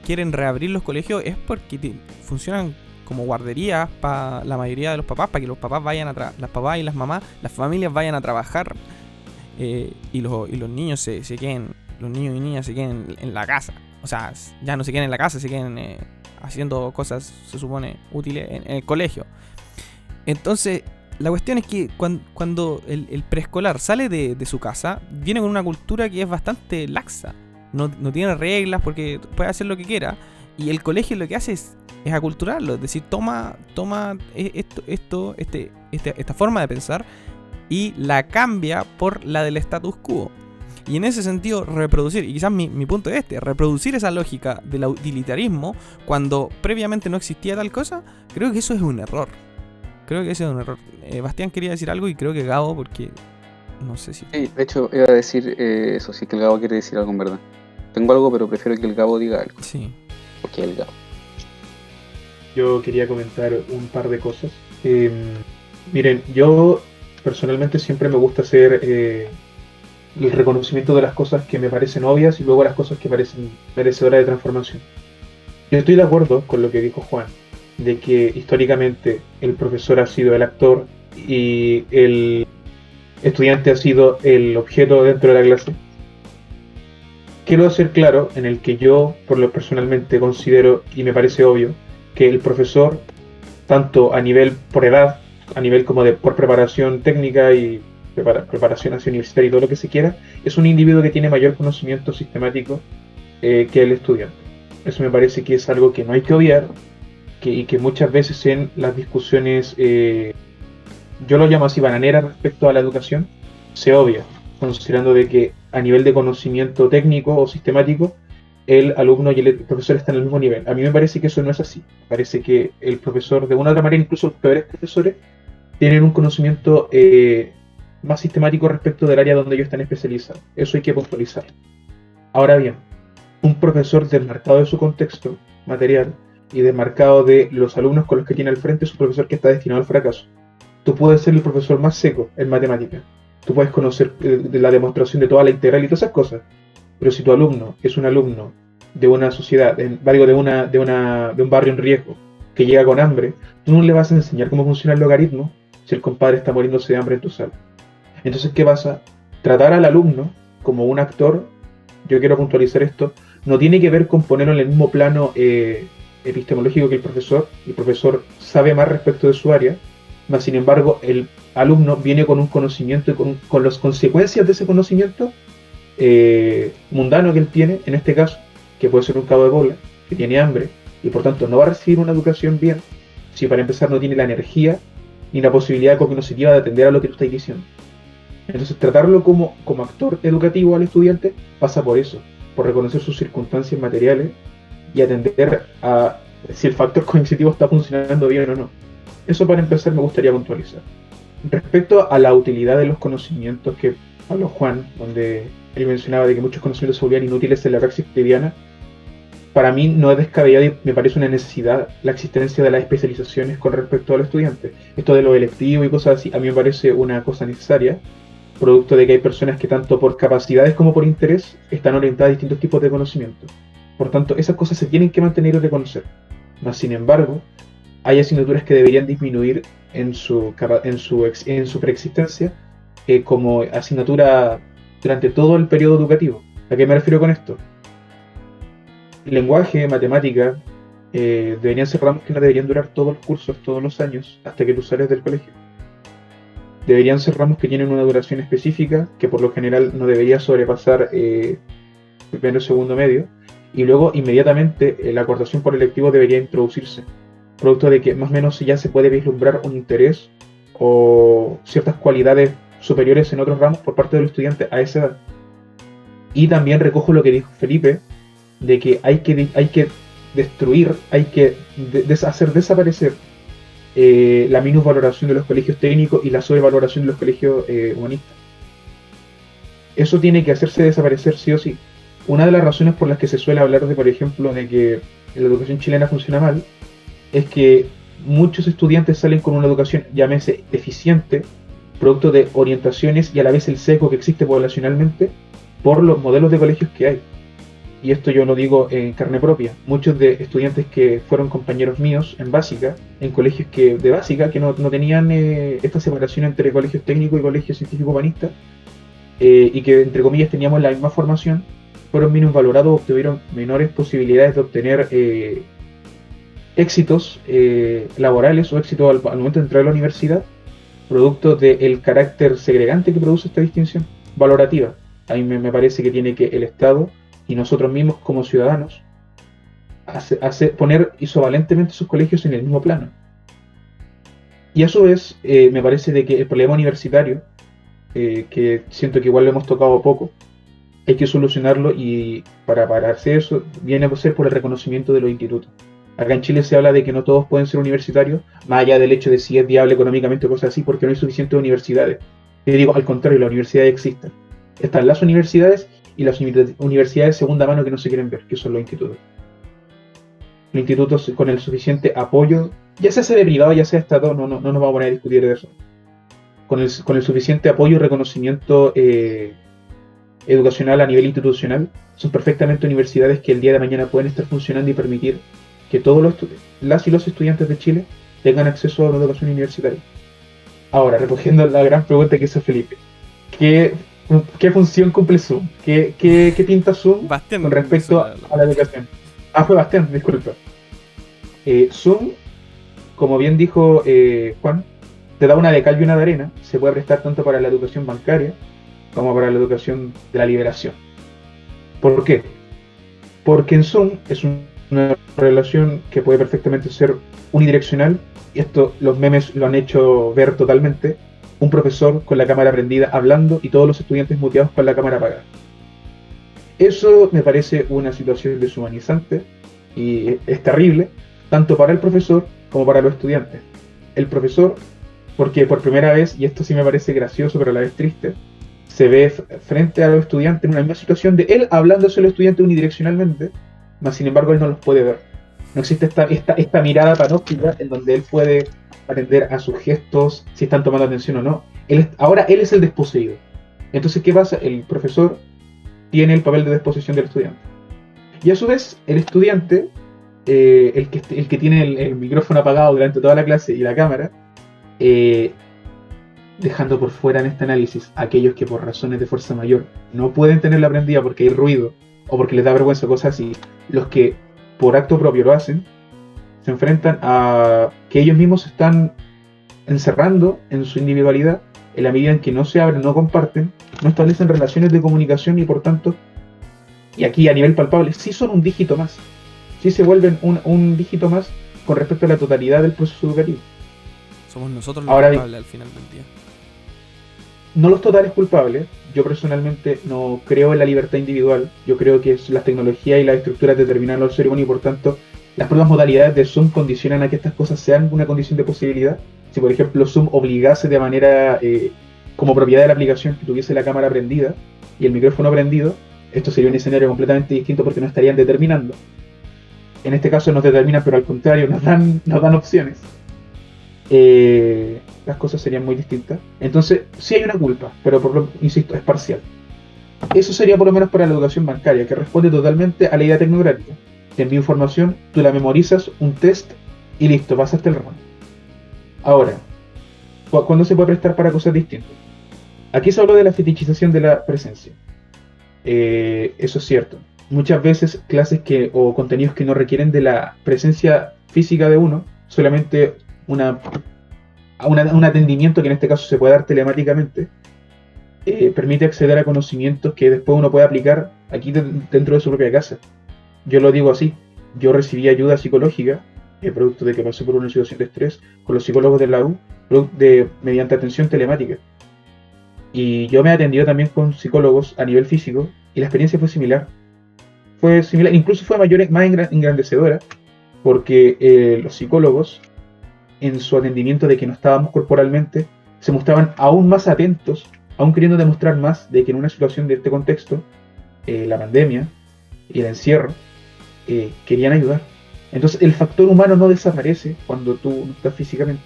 quieren reabrir los colegios es porque funcionan como guarderías para la mayoría de los papás, para que los papás las papás y las mamás, las familias vayan a trabajar, y los niños se queden, los niños y niñas se queden en la casa. O sea, ya no se queden en la casa, se queden haciendo cosas, se supone, útiles en el colegio. Entonces, la cuestión es que cuando el preescolar sale de su casa, viene con una cultura que es bastante laxa. No tiene reglas porque puede hacer lo que quiera. Y el colegio lo que hace es aculturarlo. Es decir, toma esta forma de pensar y la cambia por la del status quo. Y en ese sentido, reproducir, y quizás mi punto es reproducir esa lógica del utilitarismo cuando previamente no existía tal cosa, creo que eso es un error. Bastián quería decir algo y creo que Gabo, porque no sé si... Sí, de hecho iba a decir eso, sí, que el Gabo quiere decir algo en verdad. Tengo algo, pero prefiero que el Gabo diga algo. Sí. Porque el Gabo. Yo quería comentar un par de cosas. Miren, yo personalmente siempre me gusta hacer el reconocimiento de las cosas que me parecen obvias y luego las cosas que parecen merecedoras de transformación. Yo estoy de acuerdo con lo que dijo Juan, de que históricamente el profesor ha sido el actor y el estudiante ha sido el objeto dentro de la clase. Quiero ser claro en el que yo, por lo personalmente, considero y me parece obvio que el profesor, tanto a nivel por edad, a nivel como por preparación técnica y preparación hacia universitaria y todo lo que se quiera, es un individuo que tiene mayor conocimiento sistemático que el estudiante. Eso me parece que es algo que no hay que obviar, y que muchas veces en las discusiones, yo lo llamo así bananeras respecto a la educación, se obvia, considerando de que a nivel de conocimiento técnico o sistemático, el alumno y el profesor están al mismo nivel. A mí me parece que eso no es así. Me parece que el profesor, de una u otra manera, incluso los peores profesores, tienen un conocimiento más sistemático respecto del área donde ellos están especializados. Eso hay que puntualizar. Ahora bien, un profesor desmarcado de su contexto material y desmarcado de los alumnos con los que tiene al frente es un profesor que está destinado al fracaso. Tú puedes ser el profesor más seco en matemáticas, tú puedes conocer la demostración de toda la integral y todas esas cosas, pero si tu alumno es un alumno de una sociedad, de un barrio en riesgo, que llega con hambre, tú no le vas a enseñar cómo funciona el logaritmo si el compadre está muriéndose de hambre en tu sala. Entonces, ¿qué pasa? Tratar al alumno como un actor, yo quiero puntualizar esto, no tiene que ver con ponerlo en el mismo plano epistemológico que el profesor. El profesor sabe más respecto de su área, mas sin embargo el alumno viene con un conocimiento y con las consecuencias de ese conocimiento mundano que él tiene, en este caso, que puede ser un cabo de bola, que tiene hambre, y por tanto no va a recibir una educación bien, si para empezar no tiene la energía ni la posibilidad cognitiva de atender a lo que tú estás diciendo. Entonces tratarlo como actor educativo al estudiante pasa por eso, por reconocer sus circunstancias materiales y atender a si el factor cognitivo está funcionando bien o no. Eso para empezar me gustaría puntualizar. Respecto a la utilidad de los conocimientos que habló Juan, donde él mencionaba de que muchos conocimientos se volvían inútiles en la praxis cotidiana, para mí no es descabellado y me parece una necesidad la existencia de las especializaciones con respecto a los estudiantes. Esto de lo electivo y cosas así, a mí me parece una cosa necesaria, producto de que hay personas que tanto por capacidades como por interés están orientadas a distintos tipos de conocimiento. Por tanto, esas cosas se tienen que mantener y reconocer. Mas, sin embargo, hay asignaturas que deberían disminuir en su preexistencia como asignatura durante todo el periodo educativo. ¿A qué me refiero con esto? Lenguaje, matemática, deberían ser ramos que no deberían durar todos los cursos, todos los años, hasta que tú sales del colegio. Deberían ser ramos que tienen una duración específica, que por lo general no debería sobrepasar primero, segundo, medio, y luego inmediatamente la acortación por electivo debería introducirse, producto de que más o menos ya se puede vislumbrar un interés o ciertas cualidades superiores en otros ramos por parte del estudiante a esa edad. Y también recojo lo que dijo Felipe, de que hay que destruir, hay que hacer desaparecer la minusvaloración de los colegios técnicos y la sobrevaloración de los colegios humanistas. Eso tiene que hacerse desaparecer sí o sí. Una de las razones por las que se suele hablar de, por ejemplo, de que la educación chilena funciona mal, es que muchos estudiantes salen con una educación, llámese deficiente, producto de orientaciones y a la vez el sesgo que existe poblacionalmente por los modelos de colegios que hay. Y esto yo lo digo en carne propia. Muchos de estudiantes que fueron compañeros míos en básica, en colegios de básica, que no tenían esta separación entre colegios técnicos y colegios científico-humanistas, y que entre comillas teníamos la misma formación, fueron menos valorados, obtuvieron menores posibilidades de obtener éxitos laborales o éxitos al momento de entrar a la universidad, producto del carácter segregante que produce esta distinción valorativa. A mí me parece que tiene que el Estado y nosotros mismos como ciudadanos poner isovalentemente sus colegios en el mismo plano. Y a su vez me parece de que el problema universitario, que siento que igual lo hemos tocado poco, hay que solucionarlo, y para hacer eso viene a ser por el reconocimiento de los institutos. Acá en Chile se habla de que no todos pueden ser universitarios, más allá del hecho de si es viable económicamente o cosas así, porque no hay suficientes universidades. Yo digo, al contrario, las universidades existen. Están las universidades y las universidades de segunda mano que no se quieren ver, que son los institutos. Los institutos con el suficiente apoyo, ya sea de privado, ya sea Estado, no nos vamos a poner a discutir de eso. Con el suficiente apoyo y reconocimiento educacional a nivel institucional, son perfectamente universidades que el día de mañana pueden estar funcionando y permitir que todos las y los estudiantes de Chile tengan acceso a una educación universitaria. Ahora, recogiendo la gran pregunta que hizo Felipe, ¿qué función cumple Zoom? ¿Qué pinta Zoom Bastián, con respecto a la educación? Fue Bastián, disculpa. Zoom, como bien dijo Juan, te da una de cal y una de arena. Se puede prestar tanto para la educación bancaria como para la educación de la liberación. ¿Por qué? Porque en Zoom es una relación que puede perfectamente ser unidireccional, y esto los memes lo han hecho ver totalmente. Un profesor con la cámara prendida hablando y todos los estudiantes muteados con la cámara apagada. Eso me parece una situación deshumanizante y es terrible, tanto para el profesor como para los estudiantes. El profesor, porque por primera vez, y esto sí me parece gracioso pero a la vez triste, se ve frente a los estudiantes en una misma situación de él hablándose a los estudiantes unidireccionalmente, mas sin embargo él no los puede ver. No existe esta mirada panóptica en donde él puede atender a sus gestos, si están tomando atención o no. Ahora él es el desposeído. Entonces, ¿qué pasa? El profesor tiene el papel de desposesión del estudiante. Y a su vez, el estudiante, el que tiene el micrófono apagado durante toda la clase y la cámara, dejando por fuera en este análisis a aquellos que por razones de fuerza mayor no pueden tenerla prendida porque hay ruido o porque les da vergüenza, cosas así, los que por acto propio lo hacen, se enfrentan a que ellos mismos están encerrando en su individualidad, en la medida en que no se abren, no comparten, no establecen relaciones de comunicación y por tanto, y aquí a nivel palpable, sí son un dígito más, sí se vuelven un dígito más con respecto a la totalidad del proceso educativo. Somos nosotros los Ahora culpables al final del día. No los totales culpables, yo personalmente no creo en la libertad individual, yo creo que las tecnologías y las estructuras determinan los seres humanos y por tanto las propias modalidades de Zoom condicionan a que estas cosas sean una condición de posibilidad. Si por ejemplo Zoom obligase de manera como propiedad de la aplicación que tuviese la cámara prendida y el micrófono prendido, esto sería un escenario completamente distinto porque no estarían determinando. En este caso nos determinan, pero al contrario nos dan opciones. Las cosas serían muy distintas. Entonces, sí hay una culpa, pero insisto, es parcial. Eso sería por lo menos para la educación bancaria, que responde totalmente a la idea tecnocrática. Te envío información, tú la memorizas, un test y listo, pasaste el ramo. Ahora, ¿cuándo se puede prestar para cosas distintas? Aquí se habló de la fetichización de la presencia. Eso es cierto. Muchas veces clases o contenidos que no requieren de la presencia física de uno, solamente un atendimiento que en este caso se puede dar telemáticamente, permite acceder a conocimientos que después uno puede aplicar aquí dentro de su propia casa. Yo lo digo así, yo recibí ayuda psicológica, producto de que pasé por una situación de estrés, con los psicólogos de la U, mediante atención telemática. Y yo me he atendido también con psicólogos a nivel físico, y la experiencia fue similar. Incluso fue más engrandecedora, porque los psicólogos, en su atendimiento de que no estábamos corporalmente, se mostraban aún más atentos, aún queriendo demostrar más de que en una situación de este contexto, la pandemia y el encierro, querían ayudar. Entonces el factor humano no desaparece cuando tú no estás físicamente.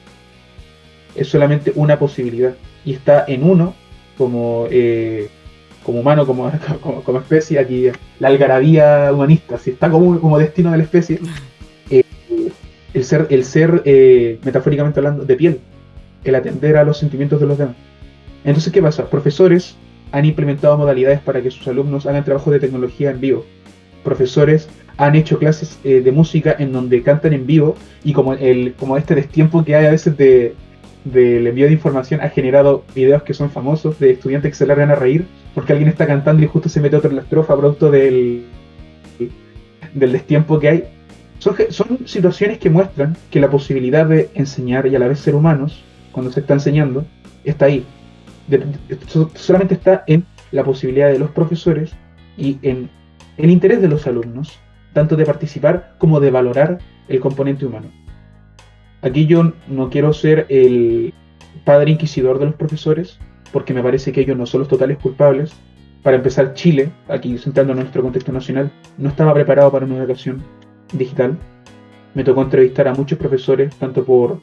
Es solamente una posibilidad. Y está en uno como humano, como especie, aquí la algarabía humanista, si está como destino de la especie, el ser metafóricamente hablando, de piel, el atender a los sentimientos de los demás. Entonces, ¿qué pasa? Profesores han implementado modalidades para que sus alumnos hagan trabajo de tecnología en vivo. Profesores han hecho clases de música en donde cantan en vivo y como este destiempo que hay a veces del envío de información ha generado videos que son famosos de estudiantes que se largan a reír porque alguien está cantando y justo se mete otra en la estrofa producto del destiempo que hay. Son situaciones que muestran que la posibilidad de enseñar y a la vez ser humanos, cuando se está enseñando, está ahí. Solamente está en la posibilidad de los profesores y en el interés de los alumnos, tanto de participar como de valorar el componente humano. Aquí yo no quiero ser el padre inquisidor de los profesores, porque me parece que ellos no son los totales culpables. Para empezar, Chile, aquí centrando en nuestro contexto nacional, no estaba preparado para una educación digital. Me tocó entrevistar a muchos profesores, tanto por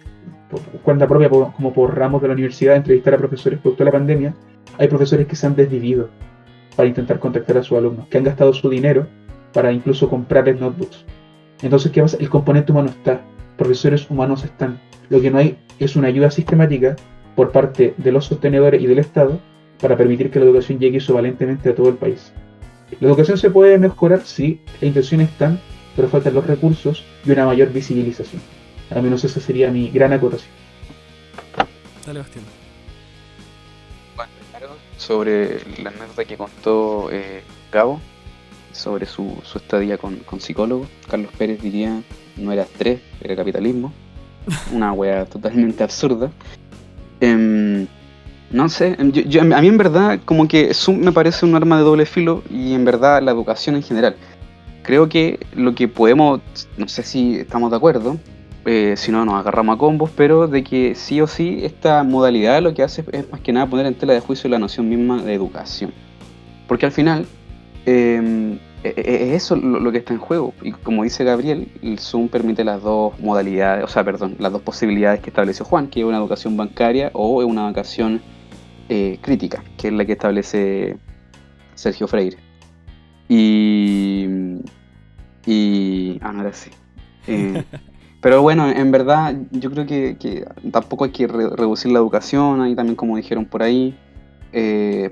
cuenta propia como por ramos de la universidad, entrevistar a profesores producto de la pandemia. Hay profesores que se han desvivido para intentar contactar a sus alumnos, que han gastado su dinero para incluso comprarles notebooks. Entonces, ¿qué pasa? El componente humano está, profesores humanos están. Lo que no hay es una ayuda sistemática por parte de los sostenedores y del Estado para permitir que la educación llegue isovalentemente a todo el país. La educación se puede mejorar, sí, las intenciones están, pero faltan los recursos y una mayor visibilización. Al menos esa sería mi gran acotación. Dale, Bastián. Bueno, primero, sobre la anécdota que contó Gabo, sobre su estadía con psicólogo. Carlos Pérez diría, no era estrés, era capitalismo. Una wea totalmente absurda. No sé, a mí en verdad como que Zoom me parece un arma de doble filo y en verdad la educación en general. Creo que lo que podemos, no sé si estamos de acuerdo, si no nos agarramos a combos, pero de que sí o sí esta modalidad lo que hace es más que nada poner en tela de juicio la noción misma de educación. Porque al final es eso lo que está en juego. Y como dice Gabriel, el Zoom permite las dos modalidades, las dos posibilidades que estableció Juan, que es una educación bancaria o una educación crítica, que es la que establece Sergio Freire. Ahora sí. Pero bueno, en verdad yo creo que tampoco hay que reducir la educación, ahí también como dijeron por ahí,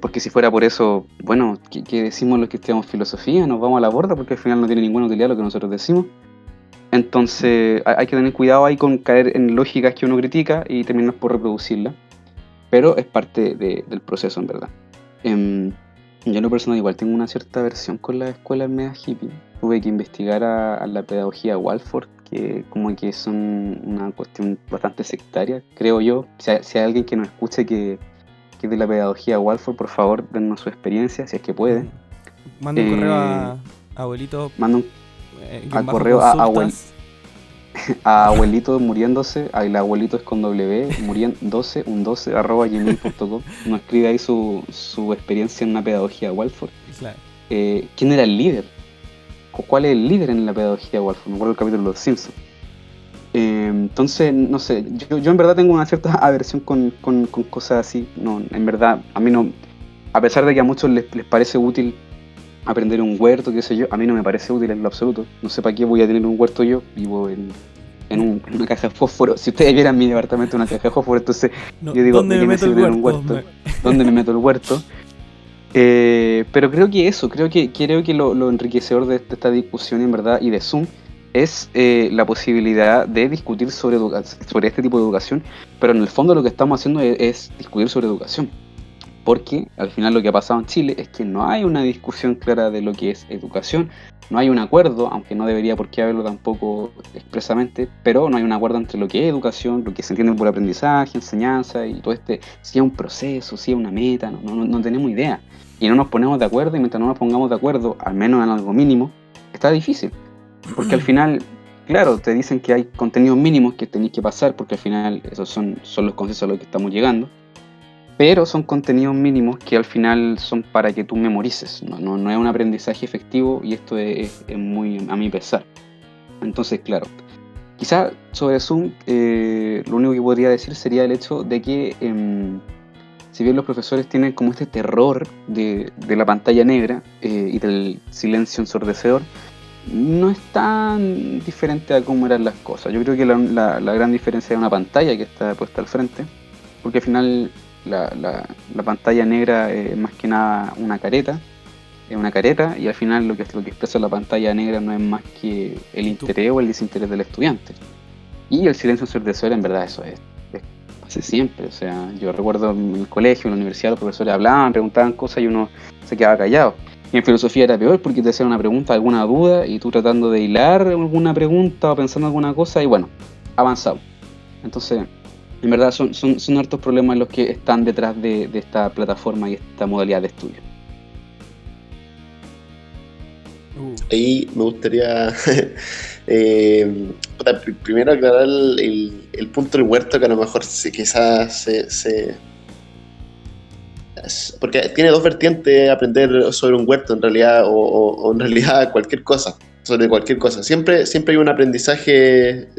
porque si fuera por eso, bueno, ¿qué decimos los que estudiamos filosofía? Nos vamos a la borda porque al final no tiene ninguna utilidad lo que nosotros decimos. Entonces hay que tener cuidado ahí con caer en lógicas que uno critica y terminar por reproducirlas. Pero es parte del proceso, en verdad. Yo en lo personal igual tengo una cierta aversión con las escuelas media hippie. Tuve que investigar a la pedagogía Waldorf, que como que son una cuestión bastante sectaria, creo yo. Si hay alguien que nos escuche que es de la pedagogía Waldorf, por favor, dennos su experiencia, si es que puede. Manda un correo a abuelito. Manda al bajo correo consultas. a abuelito muriéndose, el abuelito es con W, muriéndose, 12 @gmail.com. Nos escribe ahí su experiencia en una pedagogía Waldorf. Claro. ¿Quién era el líder? ¿Cuál es el líder en la pedagogía Waldorf? Me acuerdo el capítulo de Los Simpsons. Entonces, no sé, yo en verdad tengo una cierta aversión con cosas así. No, en verdad, a mí no, a pesar de que a muchos les parece útil aprender un huerto, qué sé yo, a mí no me parece útil en lo absoluto. No sé para qué voy a tener un huerto yo, vivo en una caja de fósforo. Si ustedes vieran mi departamento, una caja de fósforo, entonces No, yo digo, ¿dónde me meto el tener un huerto? huerto? ¿Dónde me meto el huerto? Pero creo que lo enriquecedor de esta discusión, en verdad, y de Zoom, es la posibilidad de discutir sobre este tipo de educación, pero en el fondo lo que estamos haciendo es discutir sobre educación. Porque al final lo que ha pasado en Chile es que no hay una discusión clara de lo que es educación, no hay un acuerdo, aunque no debería por qué haberlo tampoco expresamente, pero no hay un acuerdo entre lo que es educación, lo que se entiende por aprendizaje, enseñanza y todo si es un proceso, si es una meta, no tenemos idea. Y no nos ponemos de acuerdo, y mientras no nos pongamos de acuerdo, al menos en algo mínimo, está difícil. Porque al final, claro, te dicen que hay contenidos mínimos que tenéis que pasar, porque al final esos son los consensos a los que estamos llegando. Pero son contenidos mínimos que al final son para que tú memorices, no es un aprendizaje efectivo, y esto es muy a mi pesar. Entonces, claro, quizá sobre Zoom lo único que podría decir sería el hecho de que si bien los profesores tienen como este terror de la pantalla negra y del silencio ensordecedor, no es tan diferente a cómo eran las cosas. Yo creo que la gran diferencia es una pantalla que está puesta al frente, porque al final la pantalla negra es más que nada una careta, y al final lo que expresa la pantalla negra no es más que el interés o el desinterés del estudiante. Y el silencio ensordecedor, en verdad, eso es hace siempre. O sea, yo recuerdo en el colegio, en la universidad, los profesores hablaban, preguntaban cosas y uno se quedaba callado. Y en filosofía era peor, porque te hacían una pregunta, alguna duda, y tú tratando de hilar alguna pregunta o pensando alguna cosa, y bueno, avanzamos. Entonces, en verdad son hartos problemas los que están detrás de esta plataforma y esta modalidad de estudio. Ahí me gustaría primero aclarar el punto del huerto, que a lo mejor quizás porque tiene dos vertientes aprender sobre un huerto en realidad, o en realidad cualquier cosa. Sobre cualquier cosa. Siempre hay un aprendizaje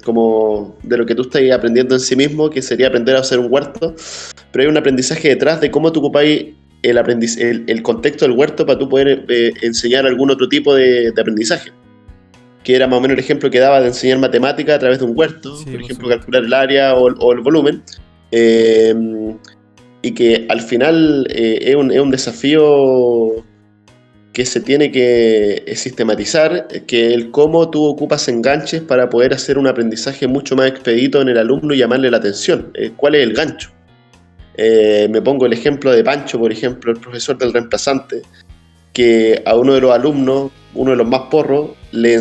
como de lo que tú estás aprendiendo en sí mismo, que sería aprender a hacer un huerto, pero hay un aprendizaje detrás de cómo tú ocupáis el contexto del huerto para tú poder enseñar algún otro tipo de aprendizaje, que era más o menos el ejemplo que daba de enseñar matemática a través de un huerto, sí, por ejemplo, calcular el área o el volumen, y que al final es un desafío que se tiene que sistematizar, que el cómo tú ocupas enganches para poder hacer un aprendizaje mucho más expedito en el alumno y llamarle la atención. ¿Cuál es el gancho? Me pongo el ejemplo de Pancho, por ejemplo, el profesor del reemplazante, que a uno de los alumnos, uno de los más porros, le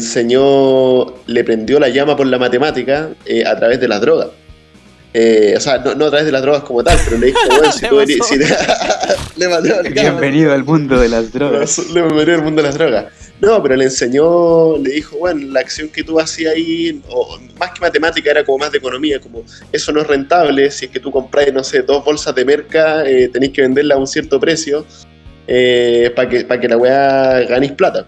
prendió la llama por la matemática a través de las drogas. O sea, no a través de las drogas como tal, pero le dijo, bueno, si tú eres... Bienvenido al mundo de las drogas. Bienvenido al mundo de las drogas. No, pero le enseñó, le dijo, bueno, la acción que tú hacías ahí, o más que matemática, era como más de economía, como eso no es rentable, si es que tú compras, no sé, 2 bolsas de merca, tenés que venderla a un cierto precio, para que la weá ganéis plata.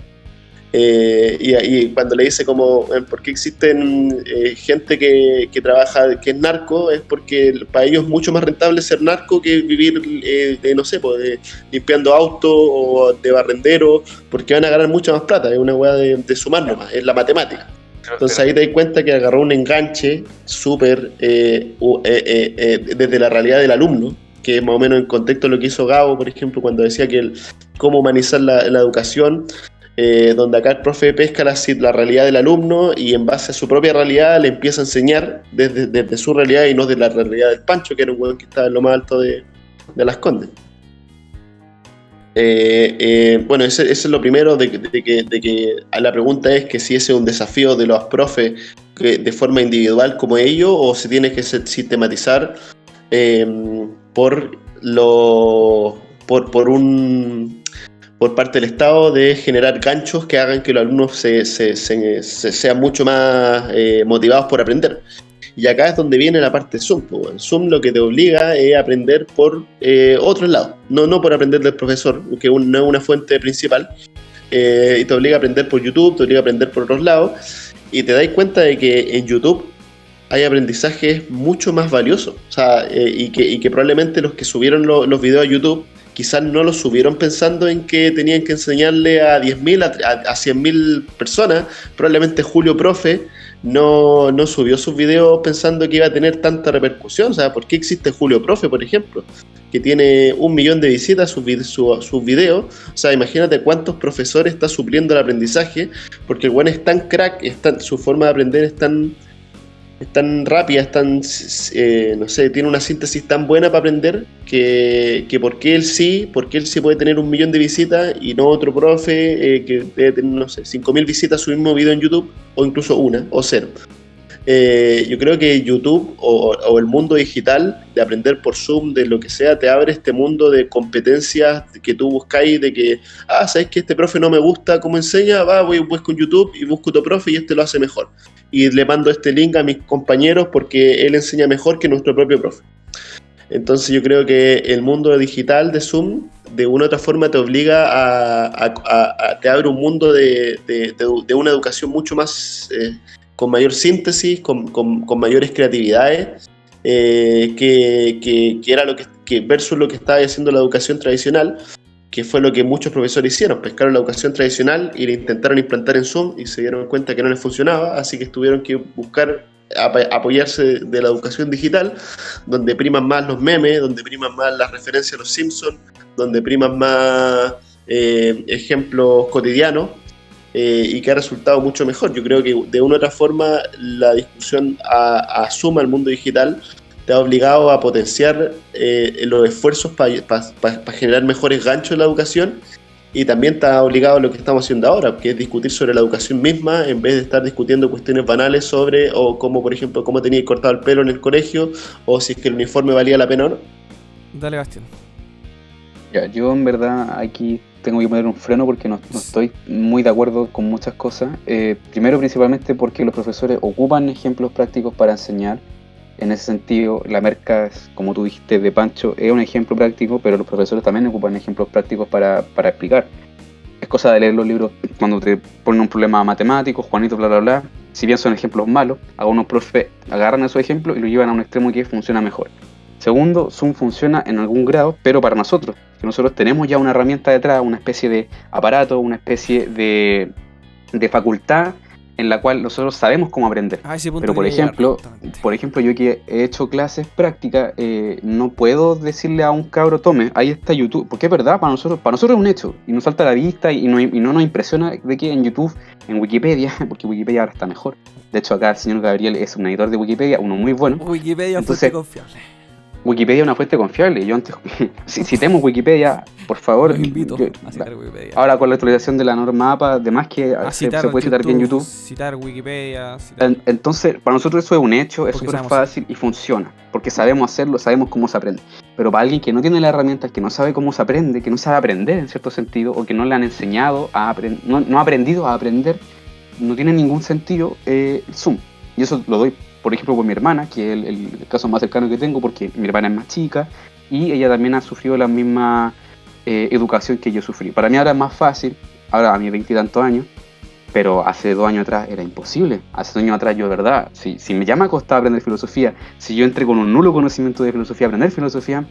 Y cuando le dice como por qué existen gente que trabaja, que es narco, es porque para ellos es mucho más rentable ser narco que vivir no sé, limpiando autos o de barrendero, porque van a ganar mucha más plata. Es una weá de sumar nomás, es la matemática. Entonces ahí te das cuenta que agarró un enganche súper desde la realidad del alumno, que es más o menos en contexto lo que hizo Gabo, por ejemplo, cuando decía que cómo humanizar la educación. donde acá el profe pesca la realidad del alumno y en base a su propia realidad le empieza a enseñar desde su realidad y no de la realidad del Pancho, que era un hueón que estaba en lo más alto de Las Condes. Bueno, eso es lo primero, de que la pregunta es que si ese es un desafío de los profes de forma individual como ellos, o se tiene que sistematizar por parte del Estado, de generar ganchos que hagan que los alumnos sean mucho más motivados por aprender. Y acá es donde viene la parte de Zoom. Zoom lo que te obliga es aprender por otros lados, no por aprender del profesor, que no es una fuente principal, y te obliga a aprender por YouTube, te obliga a aprender por otros lados, y te das cuenta de que en YouTube hay aprendizajes mucho más valiosos, o sea, y que probablemente los que subieron los videos a YouTube quizás no los subieron pensando en que tenían que enseñarle a 10.000, a 100.000 personas. Probablemente Julio Profe no subió sus videos pensando que iba a tener tanta repercusión. O sea, ¿por qué existe Julio Profe, por ejemplo? Que tiene 1 millón de visitas sus videos. O sea, imagínate cuántos profesores está supliendo el aprendizaje, porque el bueno es tan crack, su forma de aprender es tan rápida, no sé, tiene una síntesis tan buena para aprender que porque él sí puede tener 1 millón de visitas y no otro profe que debe tener, no sé, 5.000 visitas su mismo video en YouTube, o incluso 1 o 0. Yo creo que YouTube o el mundo digital, de aprender por Zoom, de lo que sea, te abre este mundo de competencias que tú buscáis, de que, ¿sabes que este profe no me gusta cómo enseña? Voy busco en YouTube y busco otro profe y este lo hace mejor. Y le mando este link a mis compañeros porque él enseña mejor que nuestro propio profe. Entonces yo creo que el mundo digital de Zoom, de una u otra forma, te obliga te abre un mundo de una educación mucho más... con mayor síntesis, con mayores creatividades, que era que versus lo que estaba haciendo la educación tradicional, que fue lo que muchos profesores hicieron: pescaron la educación tradicional y la intentaron implantar en Zoom y se dieron cuenta que no les funcionaba, así que tuvieron que buscar apoyarse de la educación digital, donde priman más los memes, donde priman más las referencias a los Simpsons, donde priman más ejemplos cotidianos, y que ha resultado mucho mejor. Yo creo que de una u otra forma la discusión a Zoom, al mundo digital, te ha obligado a potenciar los esfuerzos para generar mejores ganchos en la educación, y también te ha obligado a lo que estamos haciendo ahora, que es discutir sobre la educación misma, en vez de estar discutiendo cuestiones banales sobre, o como por ejemplo, cómo tenías cortado el pelo en el colegio, o si es que el uniforme valía la pena o no. Dale, Bastián. Ya, yo en verdad aquí tengo que poner un freno porque no estoy muy de acuerdo con muchas cosas. Primero, principalmente porque los profesores ocupan ejemplos prácticos para enseñar. En ese sentido, la merca, como tú dijiste, de Pancho, es un ejemplo práctico, pero los profesores también ocupan ejemplos prácticos para explicar. Es cosa de leer los libros cuando te ponen un problema matemático, Juanito, bla, bla, bla. Si bien son ejemplos malos, algunos profes agarran esos ejemplos y los llevan a un extremo que funciona mejor. Segundo, Zoom funciona en algún grado, pero para nosotros, que nosotros tenemos ya una herramienta detrás, una especie de aparato, una especie de facultad en la cual nosotros sabemos cómo aprender. Pero por ejemplo, yo que he hecho clases prácticas, no puedo decirle a un cabro, tome, ahí está YouTube, porque es verdad, para nosotros es un hecho, y nos salta a la vista y no nos impresiona de que en YouTube, en Wikipedia, porque Wikipedia ahora está mejor. De hecho, acá el señor Gabriel es un editor de Wikipedia, uno muy bueno. Wikipedia es fuente confiable. Wikipedia es una fuente confiable. Yo antes, si citemos Wikipedia, por favor. Los invito a citar Wikipedia. Ahora con la actualización de la norma APA, además que se puede citar bien YouTube. Citar Wikipedia. Entonces, para nosotros eso es un hecho, es súper fácil y funciona. Porque sabemos hacerlo, sabemos cómo se aprende. Pero para alguien que no tiene las herramientas, que no sabe cómo se aprende, que no sabe aprender en cierto sentido, o que no le han enseñado a aprender, no ha aprendido a aprender, no tiene ningún sentido Zoom. Y eso lo doy, por ejemplo, por mi hermana, que es el caso más cercano que tengo, porque mi hermana es más chica y ella también ha sufrido la misma educación que yo sufrí. Para mí ahora es más fácil, ahora a mis 20 y tantos años, pero hace 2 años atrás era imposible. Hace 2 años atrás yo, de verdad, si me llama a costar aprender filosofía, si yo entré con un nulo conocimiento de filosofía, aprender filosofía,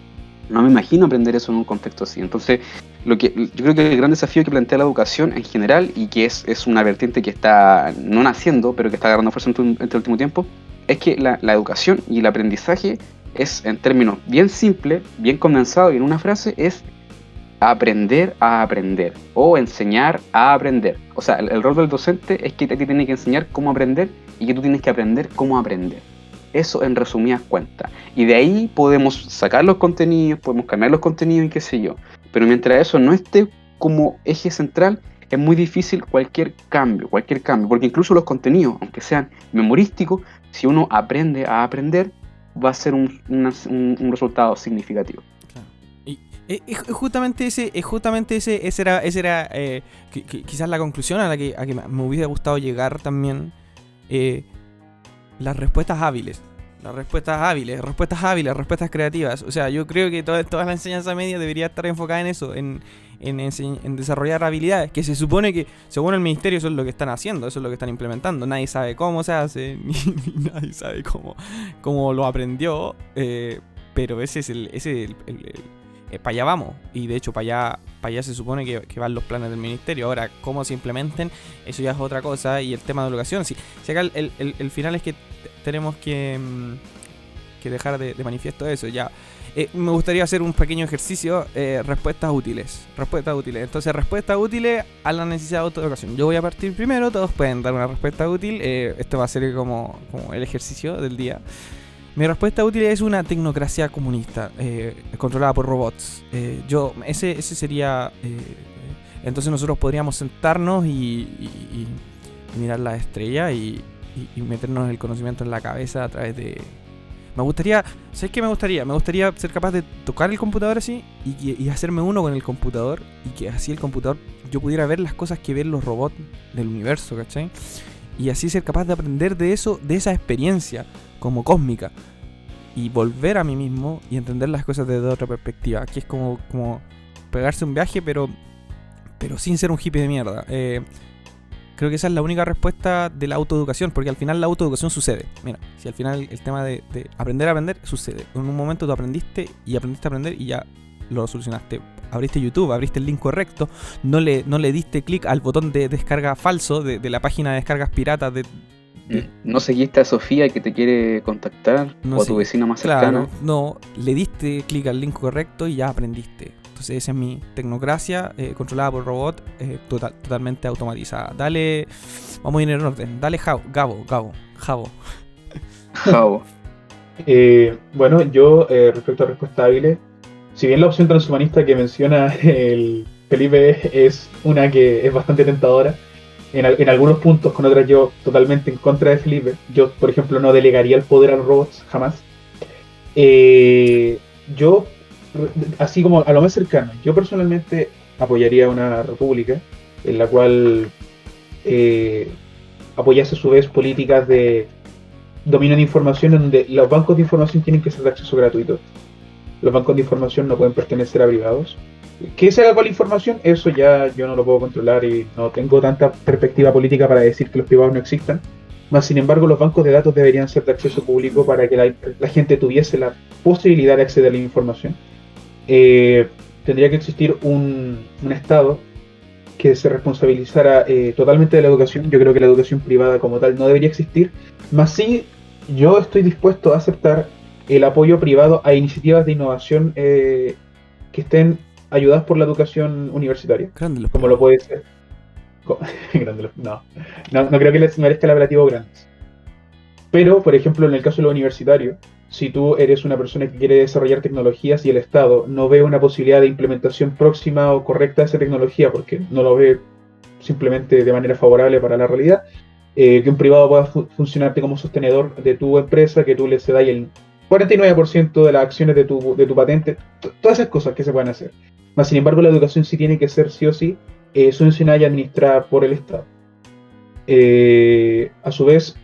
no me imagino aprender eso en un contexto así. Entonces, yo creo que el gran desafío que plantea la educación en general, y que es una vertiente que está no naciendo, pero que está agarrando fuerza en este último tiempo, es que la educación y el aprendizaje es, en términos bien simples, bien condensados y en una frase, es aprender a aprender o enseñar a aprender. O sea, el rol del docente es que te tiene que enseñar cómo aprender y que tú tienes que aprender cómo aprender. Eso en resumidas cuentas. Y de ahí podemos sacar los contenidos, podemos cambiar los contenidos y qué sé yo. Pero mientras eso no esté como eje central, es muy difícil cualquier cambio, porque incluso los contenidos, aunque sean memorísticos, si uno aprende a aprender, va a ser un resultado significativo. Claro. Y justamente ese era quizás la conclusión a que me hubiera gustado llegar también. Las respuestas hábiles, respuestas creativas. O sea, yo creo que toda la enseñanza media debería estar enfocada en eso, en desarrollar habilidades, que se supone que, según el ministerio, eso es lo que están haciendo, eso es lo que están implementando. Nadie sabe cómo se hace, ni nadie sabe cómo lo aprendió, pero ese es el para allá vamos. Y de hecho, para allá se supone que van los planes del ministerio. Ahora, cómo se implementen, eso ya es otra cosa. Y el tema de educación, si acá el final es que tenemos que dejar de manifiesto eso. Ya me gustaría hacer un pequeño ejercicio. Respuestas útiles. Entonces, respuestas útiles a la necesidad de autoeducación. Yo voy a partir primero, todos pueden dar una respuesta útil. Esto va a ser como el ejercicio del día. Mi respuesta útil es una tecnocracia comunista, controlada por robots. Ese sería... entonces nosotros podríamos sentarnos y mirar las estrellas y meternos el conocimiento en la cabeza a través de... Me gustaría... ¿Sabes qué me gustaría? Me gustaría ser capaz de tocar el computador así y hacerme uno con el computador, y que así el computador yo pudiera ver las cosas que ven los robots del universo, ¿cachai? Y así ser capaz de aprender de eso, de esa experiencia como cósmica, y volver a mí mismo y entender las cosas desde otra perspectiva, que es como pegarse un viaje, pero sin ser un hippie de mierda. Creo que esa es la única respuesta de la autoeducación, porque al final la autoeducación sucede. Mira, si al final el tema de aprender a aprender sucede. En un momento tú aprendiste a aprender y ya lo solucionaste. Abriste YouTube, abriste el link correcto, no le diste clic al botón de descarga falso de la página de descargas piratas no seguiste a Sofía que te quiere contactar, o a tu vecina más cercana. Claro, no, le diste clic al link correcto y ya aprendiste. Entonces esa es mi tecnocracia, controlada por robot, totalmente automatizada. Dale, vamos a ir en orden. Dale, Gabo. Bueno, yo respecto a respuestas hábiles, si bien la opción transhumanista que menciona el Felipe es una que es bastante tentadora, en algunos puntos, con otras yo totalmente en contra de Felipe. Yo, por ejemplo, no delegaría el poder a los robots, jamás. Yo, así como a lo más cercano, yo personalmente apoyaría una república en la cual apoyase a su vez políticas de dominio de información, en donde los bancos de información tienen que ser de acceso gratuito. Los bancos de información no pueden pertenecer a privados. ¿Qué se haga con la información? Eso ya yo no lo puedo controlar y no tengo tanta perspectiva política para decir que los privados no existan. Más sin embargo, los bancos de datos deberían ser de acceso público para que la gente tuviese la posibilidad de acceder a la información. Tendría que existir un Estado que se responsabilizara totalmente de la educación. Yo creo que la educación privada como tal no debería existir. Más sí, yo estoy dispuesto a aceptar el apoyo privado a iniciativas de innovación que estén ayudadas por la educación universitaria, como lo puede ser. No creo que les merezca el apelativo grandes. Pero, por ejemplo, en el caso de lo universitario, si tú eres una persona que quiere desarrollar tecnologías y el Estado no ve una posibilidad de implementación próxima o correcta de esa tecnología, porque no lo ve simplemente de manera favorable para la realidad, que un privado pueda funcionarte como sostenedor de tu empresa, que tú le cedas el 49% de las acciones de tu patente, todas esas cosas que se pueden hacer. Más sin embargo, la educación sí tiene que ser sí o sí subvencionada y administrada por el Estado. A su vez,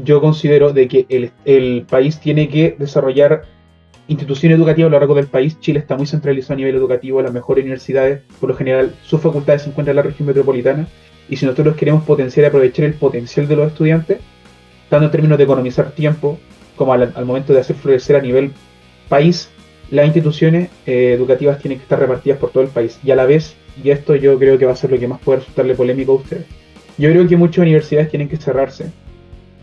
yo considero de que el país tiene que desarrollar instituciones educativas a lo largo del país. Chile está muy centralizado a nivel educativo, las mejores universidades, por lo general, sus facultades se encuentran en la región metropolitana, y si nosotros queremos potenciar y aprovechar el potencial de los estudiantes, tanto en términos de economizar tiempo, como al momento de hacer florecer a nivel país, las instituciones educativas tienen que estar repartidas por todo el país. Y a la vez, y esto yo creo que va a ser lo que más puede resultarle polémico a ustedes, yo creo que muchas universidades tienen que cerrarse,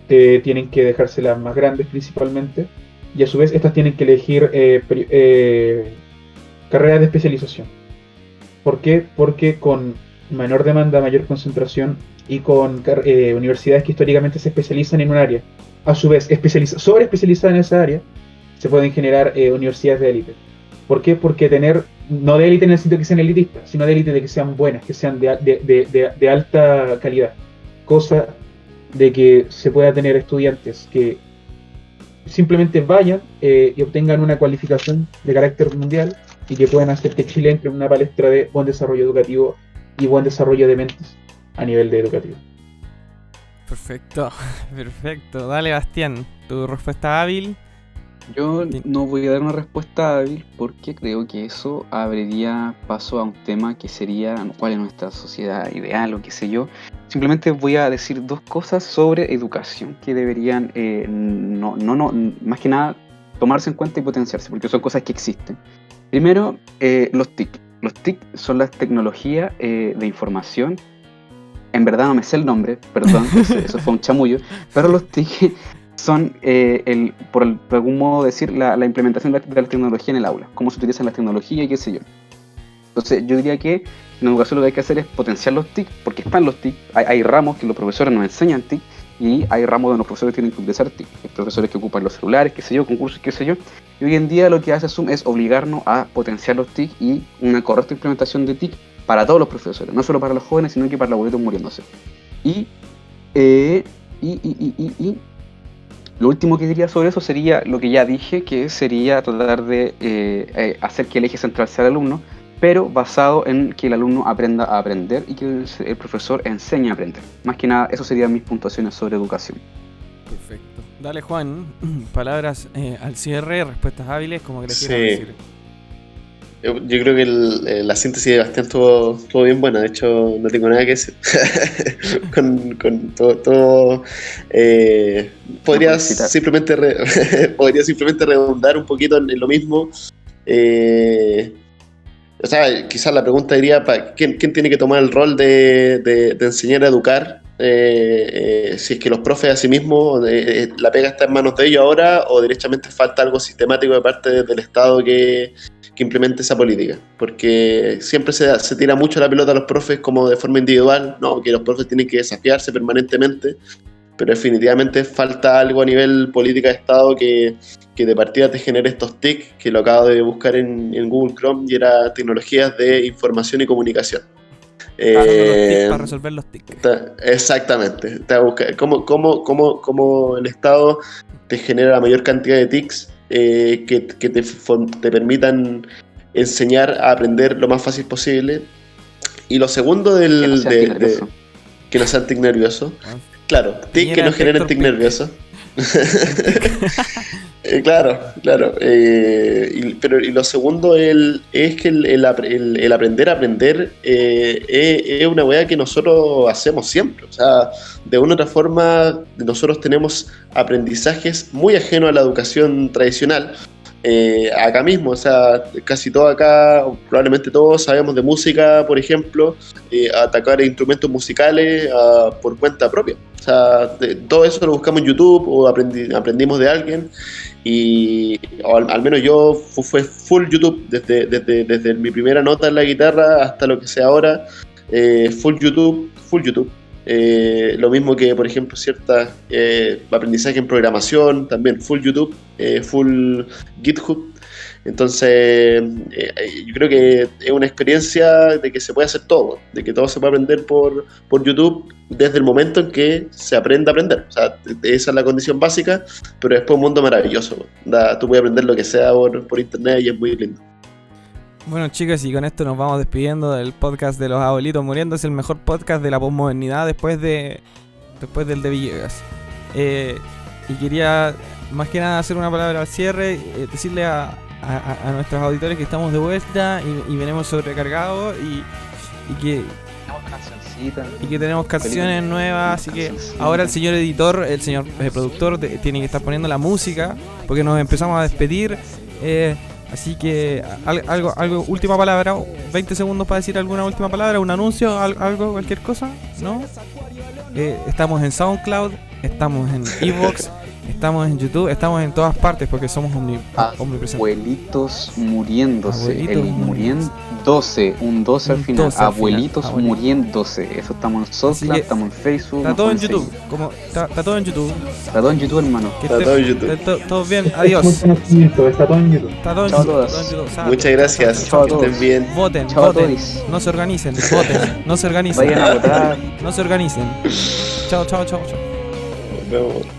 tienen que dejarse las más grandes principalmente, y a su vez estas tienen que elegir carreras de especialización. ¿Por qué? Porque con menor demanda, mayor concentración y con universidades que históricamente se especializan en un área, a su vez sobre especializadas en esa área, se pueden generar universidades de élite. ¿Por qué? Porque tener, no de élite en el sentido de que sean elitistas, sino de élite de que sean buenas, que sean de alta calidad. Cosa de que se pueda tener estudiantes que simplemente vayan y obtengan una cualificación de carácter mundial y que puedan hacer que Chile entre en una palestra de buen desarrollo educativo y buen desarrollo de mentes a nivel de educativo. Perfecto, perfecto. Dale, Bastián, tu respuesta hábil. Yo no voy a dar una respuesta hábil porque creo que eso abriría paso a un tema que sería cuál es nuestra sociedad ideal o qué sé yo. Simplemente voy a decir dos cosas sobre educación que deberían, más que nada, tomarse en cuenta y potenciarse, porque son cosas que existen. Primero, los TIC. Los TIC son las tecnologías de información. En verdad no me sé el nombre, perdón, eso fue un chamullo, pero los TIC son, por algún modo decir, la implementación de la tecnología en el aula, cómo se utilizan las tecnologías y qué sé yo. Entonces yo diría que en educación lo que hay que hacer es potenciar los TIC, porque están los TIC, hay ramos que los profesores nos enseñan TIC, y hay ramos donde los profesores tienen que utilizar TIC. Hay profesores que ocupan los celulares, qué sé yo, concursos, qué sé yo. Y hoy en día lo que hace Zoom es obligarnos a potenciar los TIC y una correcta implementación de TIC para todos los profesores, no solo para los jóvenes, sino que para los abuelitos muriéndose. Y lo último que diría sobre eso sería lo que ya dije, que sería tratar de hacer que el eje central sea el alumno, pero basado en que el alumno aprenda a aprender y que el profesor enseñe a aprender. Más que nada, eso serían mis puntuaciones sobre educación. Perfecto. Dale, Juan, palabras al cierre, respuestas hábiles, como que le quieras Sí. decir. Yo creo que la síntesis de Bastián estuvo bien buena. De hecho, no tengo nada que decir. con todo podría simplemente redundar un poquito en lo mismo. O sea, quizás la pregunta diría, ¿quién tiene que tomar el rol de enseñar a educar? Si es que los profes a sí mismos, la pega está en manos de ellos ahora, o derechamente falta algo sistemático de parte del Estado que implemente esa política, porque siempre se tira mucho la pelota a los profes como de forma individual, no, que los profes tienen que desafiarse permanentemente, pero definitivamente falta algo a nivel política de Estado que de partida te genere estos TIC, que lo acabo de buscar en Google Chrome, y era tecnologías de información y comunicación. Para resolver los TIC. Exactamente. ¿Cómo el Estado te genera la mayor cantidad de TICs que te permitan enseñar a aprender lo más fácil posible? Y lo segundo que no sean TIC nervioso. Claro, TIC que no generen TIC nervioso. Claro. Y lo segundo es que el aprender a aprender es una weá que nosotros hacemos siempre. O sea, de una u otra forma, nosotros tenemos aprendizajes muy ajenos a la educación tradicional. Acá mismo, o sea, casi todo acá, probablemente todos sabemos de música, por ejemplo, a tocar instrumentos musicales por cuenta propia. O sea, todo eso lo buscamos en YouTube o aprendimos de alguien, o al menos yo fue full YouTube, desde mi primera nota en la guitarra hasta lo que sé ahora, full YouTube. Lo mismo que, por ejemplo, ciertas aprendizaje en programación, también full YouTube, full GitHub. Entonces, yo creo que es una experiencia de que se puede hacer todo, de que todo se puede aprender por YouTube desde el momento en que se aprende a aprender. O sea, esa es la condición básica, pero después un mundo maravilloso. Tú puedes aprender lo que sea por internet y es muy lindo. Bueno, chicos, y con esto nos vamos despidiendo del podcast de los abuelitos muriendo. Es el mejor podcast de la posmodernidad después del de Villegas. Y quería más que nada hacer una palabra al cierre, decirle a nuestros auditores que estamos de vuelta y venimos sobrecargados y que tenemos canciones nuevas, así que ahora el señor editor, el señor productor tiene que estar poniendo la música porque nos empezamos a despedir. Así que algo, última palabra, 20 segundos para decir alguna última palabra, un anuncio, algo, cualquier cosa, ¿no? Estamos en SoundCloud, estamos en Evox, estamos en YouTube, estamos en todas partes porque somos omnipresentes. Abuelitos muriéndose. Abuelitos El muriéndose. Un 12 al Un final. 12 al final, Abuelitos abuelitos. muriéndose. Eso estamos en Así SoundCloud, que estamos en Facebook. Está nos todo en pueden YouTube. seguir. Está todo en YouTube. Está todo en YouTube, hermano. Que Está esté- todo en YouTube. esté todo bien. Es Adiós. un conocimiento, está todo en YouTube. Está todo en Chao a YouTube. todos. Todo en YouTube. Chao. Muchas gracias. Chao a Que estén todos. bien. Voten, Chao a voten. todos. No se organicen, voten. No se organicen. Vayan a votar. No se organicen. Chao, chao, chao, chao. Nos vemos.